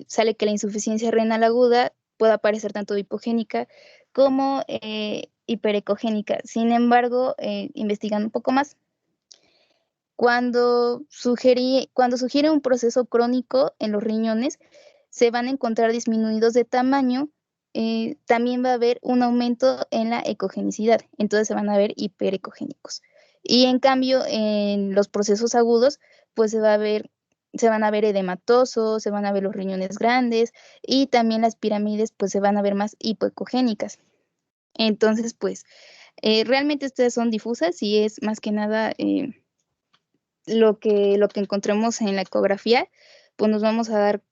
sale que la insuficiencia renal aguda puede aparecer tanto hipogénica como hiperecogénica. Sin embargo, investigando un poco más, cuando sugiere un proceso crónico en los riñones, se van a encontrar disminuidos de tamaño. También va a haber un aumento en la ecogenicidad, entonces se van a ver hiperecogénicos. Y en cambio, en los procesos agudos, pues se van a ver edematosos, se van a ver los riñones grandes y también las pirámides, pues se van a ver más hipoecogénicas. Entonces, pues, realmente estas son difusas y es más que nada lo que encontremos en la ecografía, pues nos vamos a dar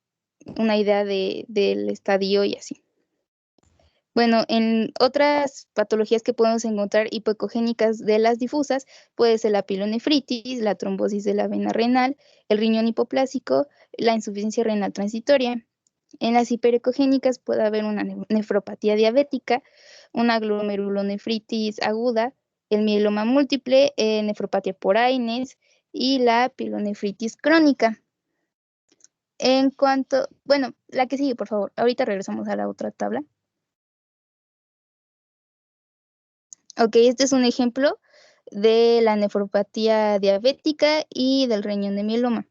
una idea del estadio y así. Bueno, en otras patologías que podemos encontrar hipoecogénicas de las difusas, puede ser la pielonefritis, la trombosis de la vena renal, el riñón hipoplásico, la insuficiencia renal transitoria. En las hiperecogénicas puede haber una nefropatía diabética, una glomerulonefritis aguda, el mieloma múltiple, nefropatía por Aines y la pielonefritis crónica. En cuanto, bueno, la que sigue, por favor. Ahorita regresamos a la otra tabla. Ok, este es un ejemplo de la nefropatía diabética y del riñón de mieloma.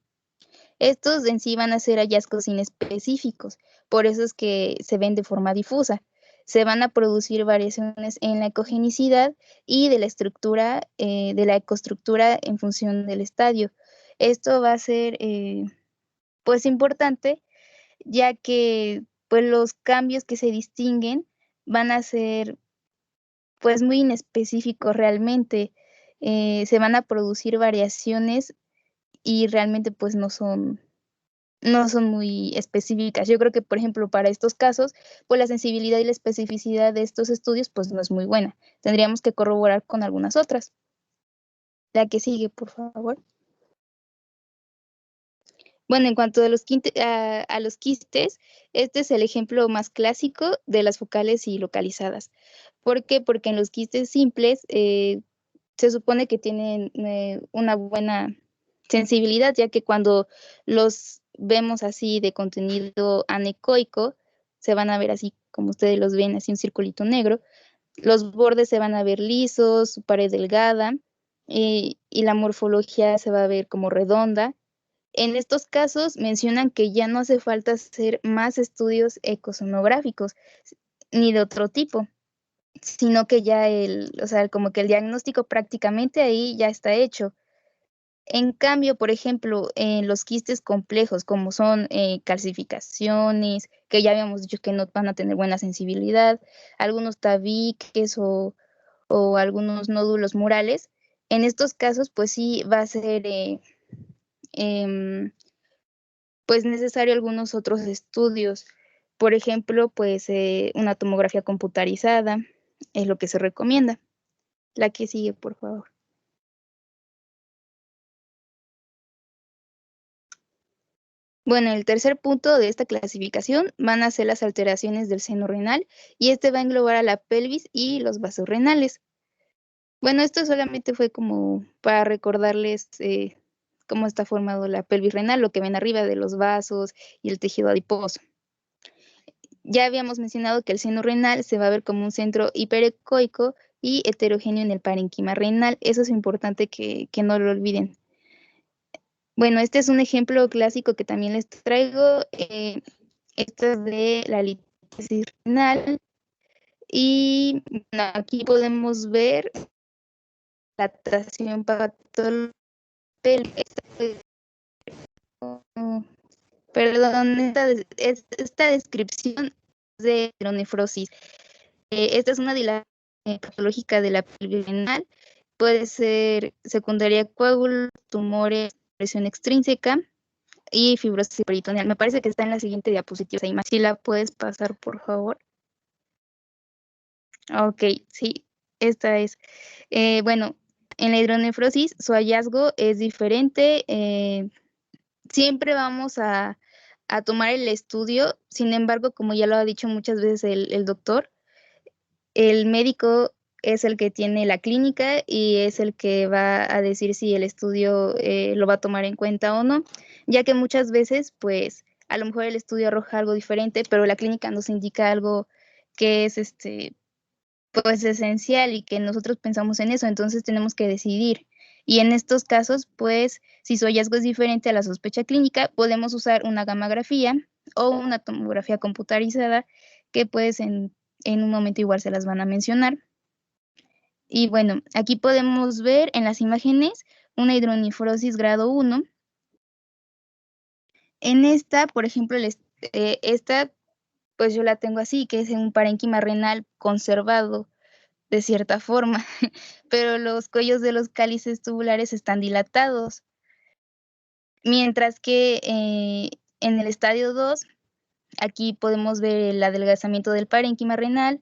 Estos en sí van a ser hallazgos inespecíficos, por eso es que se ven de forma difusa. Se van a producir variaciones en la ecogenicidad y de la estructura, de la ecoestructura en función del estadio. Esto va a ser, pues, importante, ya que, pues, los cambios que se distinguen van a ser, pues, muy inespecíficos realmente. Se van a producir variaciones y realmente, pues, no son muy específicas. Yo creo que, por ejemplo, para estos casos, pues la sensibilidad y la especificidad de estos estudios, pues no es muy buena. Tendríamos que corroborar con algunas otras. La que sigue, por favor. Bueno, en cuanto a los quistes, este es el ejemplo más clásico de las focales y localizadas. ¿Por qué? Porque en los quistes simples se supone que tienen una buena sensibilidad, ya que cuando los vemos así de contenido anecoico, se van a ver así como ustedes los ven, así un circulito negro. Los bordes se van a ver lisos, su pared delgada, y la morfología se va a ver como redonda. En estos casos mencionan que ya no hace falta hacer más estudios ecosonográficos ni de otro tipo, sino que ya como que el diagnóstico prácticamente ahí ya está hecho. En cambio, por ejemplo, en los quistes complejos, como son calcificaciones, que ya habíamos dicho que no van a tener buena sensibilidad, algunos tabiques o algunos nódulos murales, en estos casos, pues sí va a ser pues necesario algunos otros estudios. Por ejemplo, pues una tomografía computarizada es lo que se recomienda. La que sigue, por favor. Bueno, el tercer punto de esta clasificación van a ser las alteraciones del seno renal y este va a englobar a la pelvis y los vasos renales. Bueno, esto solamente fue como para recordarles cómo está formado la pelvis renal, lo que ven arriba de los vasos y el tejido adiposo. Ya habíamos mencionado que el seno renal se va a ver como un centro hiperecoico y heterogéneo en el parenquima renal. Eso es importante que no lo olviden. Bueno, este es un ejemplo clásico que también les traigo. Esto es de la litíasis renal. Y bueno, aquí podemos ver la tracción patológica. Perdón, esta descripción de hidronefrosis. Esta es una dilatación patológica de la pelvis renal. Puede ser secundaria a coágulos, tumores, presión extrínseca y fibrosis peritoneal. Me parece que está en la siguiente diapositiva. Si la puedes pasar, por favor. Ok, sí, esta es. Bueno, en la hidronefrosis su hallazgo es diferente. Siempre vamos a tomar el estudio. Sin embargo, como ya lo ha dicho muchas veces el doctor, el médico es el que tiene la clínica y es el que va a decir si el estudio lo va a tomar en cuenta o no, ya que muchas veces, pues, a lo mejor el estudio arroja algo diferente, pero la clínica nos indica algo que es pues esencial y que nosotros pensamos en eso, entonces tenemos que decidir. Y en estos casos, pues, si su hallazgo es diferente a la sospecha clínica, podemos usar una gamografía o una tomografía computarizada, que pues en un momento igual se las van a mencionar. Y bueno, aquí podemos ver en las imágenes una hidronefrosis grado 1. En esta, por ejemplo, esta, pues yo la tengo así, que es un parénquima renal conservado de cierta forma, pero los cuellos de los cálices tubulares están dilatados, mientras que en el estadio 2, aquí podemos ver el adelgazamiento del parénquima renal,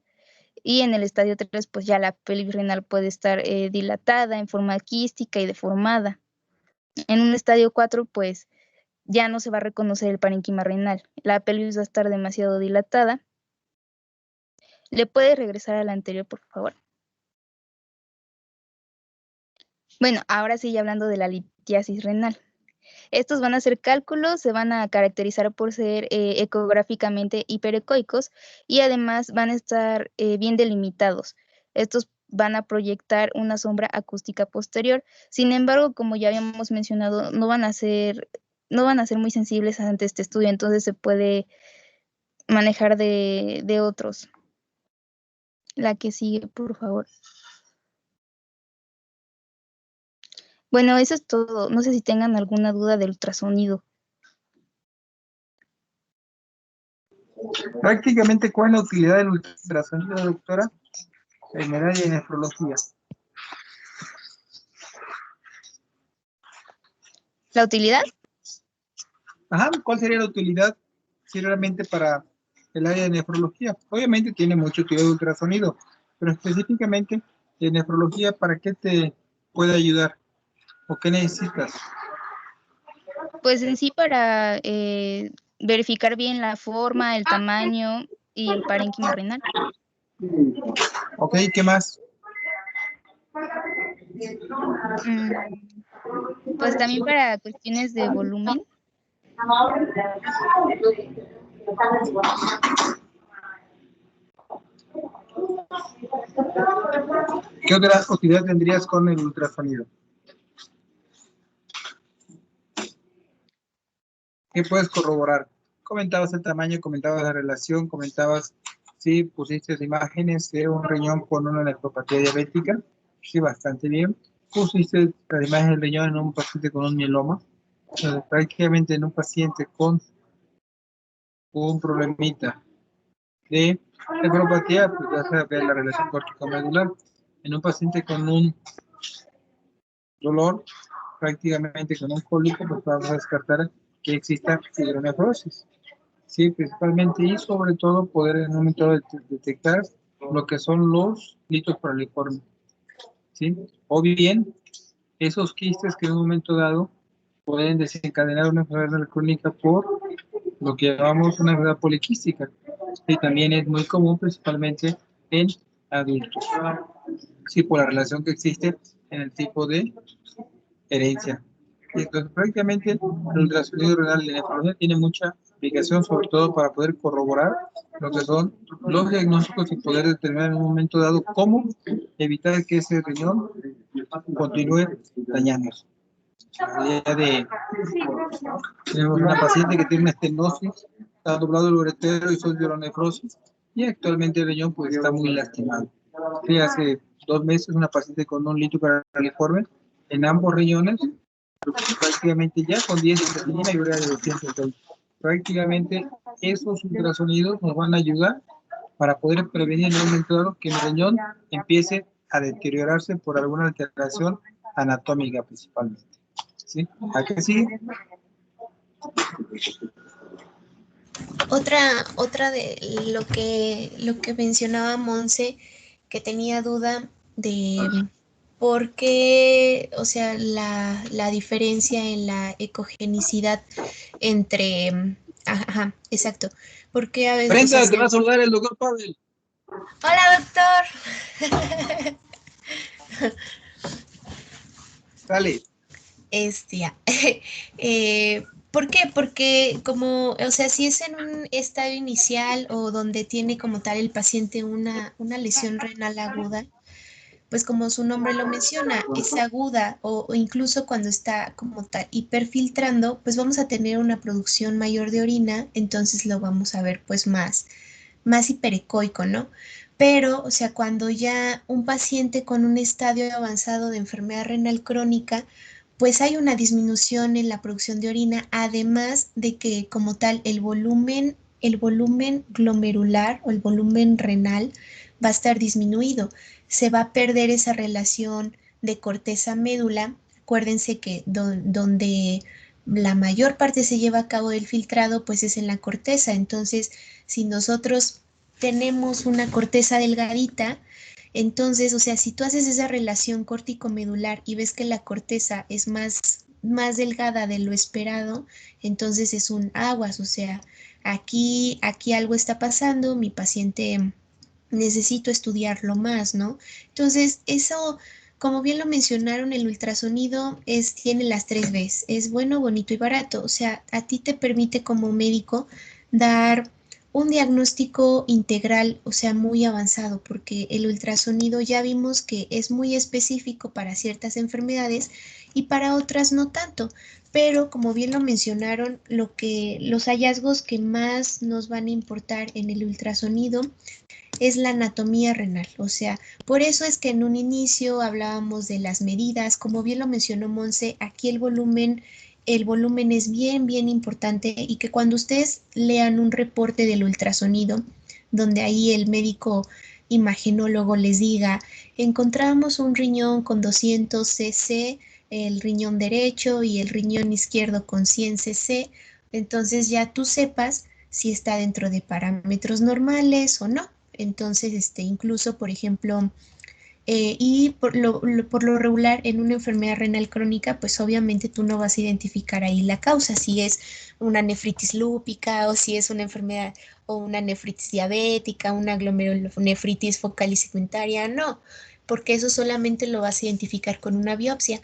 y en el estadio 3, pues ya la pelvis renal puede estar dilatada en forma quística y deformada. En un estadio 4, pues ya no se va a reconocer el parénquima renal, la pelvis va a estar demasiado dilatada. ¿Le puede regresar a la anterior, por favor? Bueno, ahora sí, hablando de la litiasis renal. Estos van a ser cálculos, se van a caracterizar por ser ecográficamente hiperecoicos y además van a estar bien delimitados. Estos van a proyectar una sombra acústica posterior. Sin embargo, como ya habíamos mencionado, no van a ser muy sensibles ante este estudio, entonces se puede manejar de otros. La que sigue, por favor. Bueno, eso es todo. No sé si tengan alguna duda del ultrasonido. Prácticamente, ¿cuál es la utilidad del ultrasonido, doctora, en el área de nefrología? ¿La utilidad? Ajá, ¿cuál sería la utilidad, si realmente para el área de nefrología? Obviamente tiene mucha utilidad el ultrasonido, pero específicamente en nefrología, ¿para qué te puede ayudar? ¿O qué necesitas? Pues en sí para verificar bien la forma, el tamaño y el parénquima renal. Ok, ¿qué más? Pues también para cuestiones de volumen. ¿Qué otra utilidad tendrías con el ultrasonido? ¿Qué puedes corroborar? Comentabas el tamaño, comentabas la relación, comentabas si pusiste imágenes de un riñón con una nefropatía diabética. Sí, bastante bien. Pusiste la imagen del riñón en un paciente con un mieloma. Prácticamente en un paciente con un problemita de nefropatía, pues ya se ve la relación córtico-medular. En un paciente con un dolor, prácticamente con un cólico, pues vamos a descartar que exista hidronefrosis. Sí, principalmente y sobre todo poder en un momento detectar lo que son los litos proliformes, ¿sí? O bien esos quistes que en un momento dado pueden desencadenar una enfermedad crónica por lo que llamamos una enfermedad poliquística, y también es muy común principalmente en adultos, sí, por la relación que existe en el tipo de herencia. Y entonces prácticamente el ultrasonido renal de nefrología tiene mucha aplicación, sobre todo para poder corroborar lo que son los diagnósticos y poder determinar en un momento dado cómo evitar que ese riñón continúe dañándose. Tenemos una paciente que tiene una estenosis, está doblado el uretero y son hidronefrosis, y actualmente el riñón pues está muy lastimado. Sí, hace 2 meses una paciente con un lito paraliforme en ambos riñones, prácticamente ya con 10 de creatinina y urea de 220. Prácticamente esos ultrasonidos nos van a ayudar para poder prevenir en un momento dado que el riñón empiece a deteriorarse por alguna alteración anatómica principalmente. ¿Sí? ¿A qué sí? Otra de lo que mencionaba Monse, que tenía duda de por qué, o sea, la diferencia en la ecogenicidad entre, ajá, exacto, porque a veces, o sea, Brenda, te va a saludar el doctor Pavel. hola doctor. Dale. Ya. ¿Por qué? Porque como, o sea, si es en un estadio inicial o donde tiene como tal el paciente una lesión renal aguda, pues como su nombre lo menciona, es aguda o incluso cuando está como tal hiperfiltrando, pues vamos a tener una producción mayor de orina, entonces lo vamos a ver pues más hiperecoico, ¿no? Pero, o sea, cuando ya un paciente con un estadio avanzado de enfermedad renal crónica, pues hay una disminución en la producción de orina, además de que como tal el volumen glomerular o el volumen renal va a estar disminuido. Se va a perder esa relación de corteza-médula. Acuérdense que donde la mayor parte se lleva a cabo del filtrado, pues es en la corteza. Entonces, si nosotros tenemos una corteza delgadita, entonces, o sea, si tú haces esa relación córtico-medular y ves que la corteza es más delgada de lo esperado, entonces es un aguas, o sea, aquí algo está pasando, mi paciente necesito estudiarlo más, ¿no? Entonces, eso, como bien lo mencionaron, el ultrasonido tiene las 3 Bs, es bueno, bonito y barato, o sea, a ti te permite como médico dar un diagnóstico integral, o sea, muy avanzado, porque el ultrasonido ya vimos que es muy específico para ciertas enfermedades y para otras no tanto. Pero como bien lo mencionaron, los hallazgos que más nos van a importar en el ultrasonido es la anatomía renal. O sea, por eso es que en un inicio hablábamos de las medidas, como bien lo mencionó Monse, aquí el volumen es bien importante y que cuando ustedes lean un reporte del ultrasonido, donde ahí el médico imagenólogo les diga, encontramos un riñón con 200 cc, el riñón derecho y el riñón izquierdo con 100 cc, entonces ya tú sepas si está dentro de parámetros normales o no. Entonces, incluso, por ejemplo, y por lo regular en una enfermedad renal crónica, pues obviamente tú no vas a identificar ahí la causa, si es una nefritis lúpica o si es una enfermedad o una nefritis diabética, una glomerulonefritis focal y segmentaria, no, porque eso solamente lo vas a identificar con una biopsia.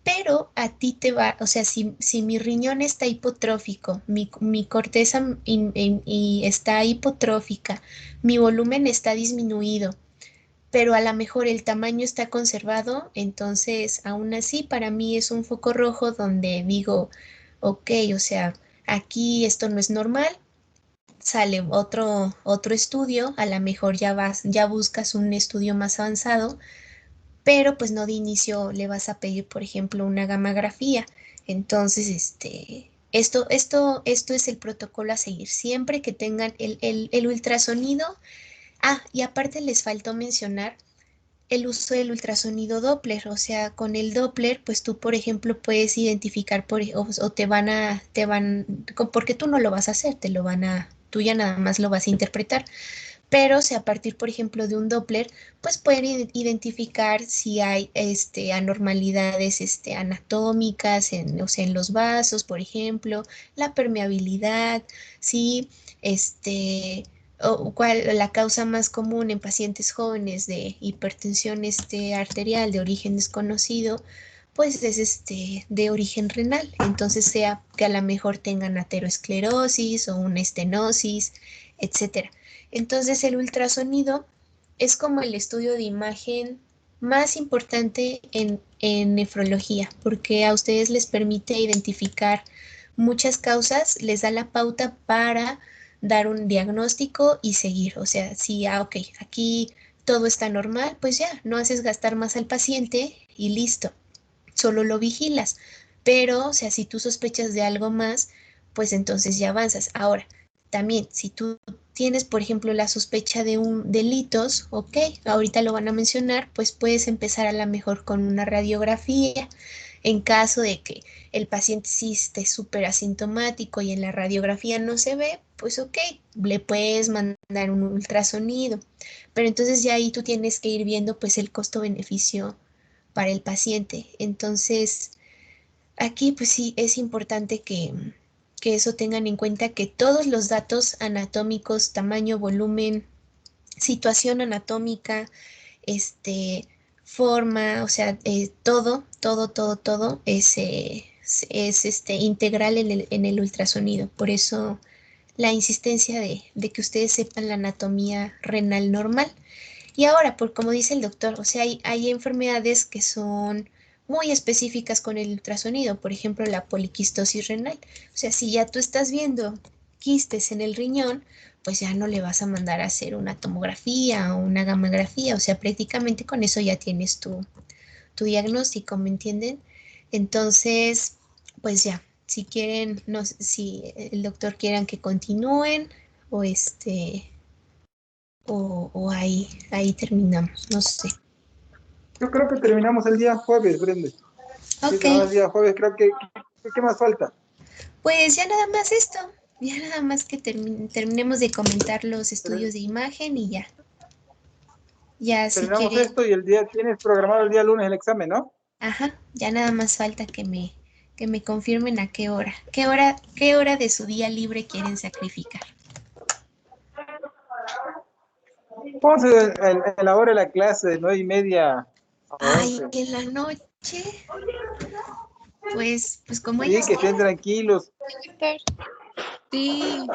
Pero a ti te va, o sea, si mi riñón está hipotrófico, mi corteza y está hipotrófica, mi volumen está disminuido, pero a lo mejor el tamaño está conservado, entonces aún así para mí es un foco rojo donde digo, ok, o sea, aquí esto no es normal, sale otro estudio, a lo mejor ya buscas un estudio más avanzado, pero pues no de inicio le vas a pedir, por ejemplo, una gammagrafía. Entonces, esto es el protocolo a seguir. Siempre que tengan el ultrasonido. Ah, y aparte les faltó mencionar el uso del ultrasonido Doppler, o sea, con el Doppler, pues tú, por ejemplo, puedes identificar o porque tú no lo vas a hacer, tú ya nada más lo vas a interpretar, pero si a partir, por ejemplo, de un Doppler, pues pueden identificar si hay anormalidades anatómicas, o sea, en los vasos, por ejemplo, la permeabilidad, si o cuál la causa más común en pacientes jóvenes de hipertensión arterial de origen desconocido, pues es de origen renal. Entonces sea que a lo mejor tengan aterosclerosis o una estenosis, etcétera. Entonces el ultrasonido es como el estudio de imagen más importante en nefrología, porque a ustedes les permite identificar muchas causas, les da la pauta para dar un diagnóstico y seguir. O sea, si, ok, aquí todo está normal, pues ya, no haces gastar más al paciente y listo, solo lo vigilas. Pero, o sea, si tú sospechas de algo más, pues entonces ya avanzas. Ahora, también, si tú tienes, por ejemplo, la sospecha de un delitos, ok, ahorita lo van a mencionar, pues puedes empezar a lo mejor con una radiografía. En caso de que el paciente sí esté súper asintomático y en la radiografía no se ve, pues ok, le puedes mandar un ultrasonido. Pero entonces ya ahí tú tienes que ir viendo pues el costo-beneficio para el paciente. Entonces, aquí pues sí es importante que eso tengan en cuenta, que todos los datos anatómicos, tamaño, volumen, situación anatómica, este, forma, o sea, todo es integral en el ultrasonido. Por eso la insistencia de que ustedes sepan la anatomía renal normal. Y ahora, por como dice el doctor, o sea, hay enfermedades que son muy específicas con el ultrasonido, por ejemplo, la poliquistosis renal. O sea, si ya tú estás viendo quistes en el riñón, pues ya no le vas a mandar a hacer una tomografía o una gamografía, o sea, prácticamente con eso ya tienes tu diagnóstico, ¿me entienden? Entonces, pues ya, si quieren, no sé si el doctor quieran que continúen o o ahí terminamos, no sé. Yo creo que terminamos el día jueves, Brenda. Sí, Ok, terminamos el día jueves, creo que, ¿qué más falta? pues ya nada más esto, ya nada más que terminemos de comentar los estudios de imagen y ya. Ya si Terminamos quieren, esto y el día, tienes programado el día lunes el examen, ¿no? ajá, ya nada más falta que me confirmen a qué hora de su día libre quieren sacrificar. Vamos a la hora de la clase de 9:30 a Ay, 11. en la noche, pues como Sí, ellos que estén quieran. tranquilos. Sí,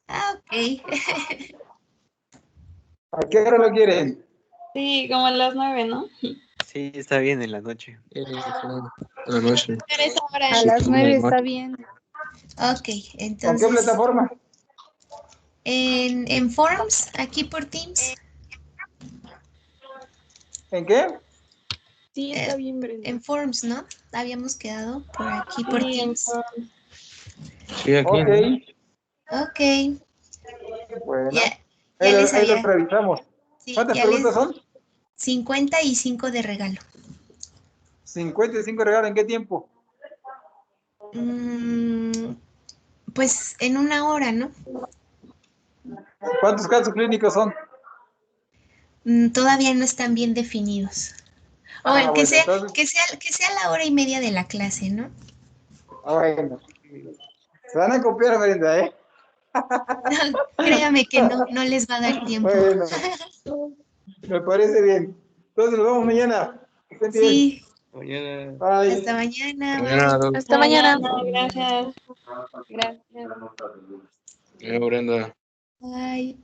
Ah, ok. ¿A qué hora lo quieren? Sí, como a las 9, ¿no? Sí, está bien en la noche. En la noche. a Sí, las en la 9 está noche. bien. Ok, ¿Con qué entonces plataforma? en Forms, aquí por Teams, ¿En qué? Sí, está bien, Brenda. en Forms, ¿no? Habíamos quedado por aquí por Sí, Teams. Sí, aquí, Ok, ¿no? Ok, bueno. ya, Ahí ya lo, les ahí lo había, revisamos. sí, ¿Cuántas ya preguntas les son? 55 de regalo. 55 regalos, ¿en qué tiempo? Mm, pues en una hora, ¿no? ¿Cuántos casos clínicos son? Todavía no están bien definidos. O Ah, bueno, entonces, que sea la hora y media de la clase, ¿no? bueno. Se van a copiar, Brenda, ¿eh? No, créame que no, no les va a dar tiempo. Bueno, me parece bien. Entonces nos vemos mañana. Que estén bien. Sí, Mañana. hasta Bye. mañana, Mañana, bye. hasta mañana. Gracias. Gracias. Brenda. Bye.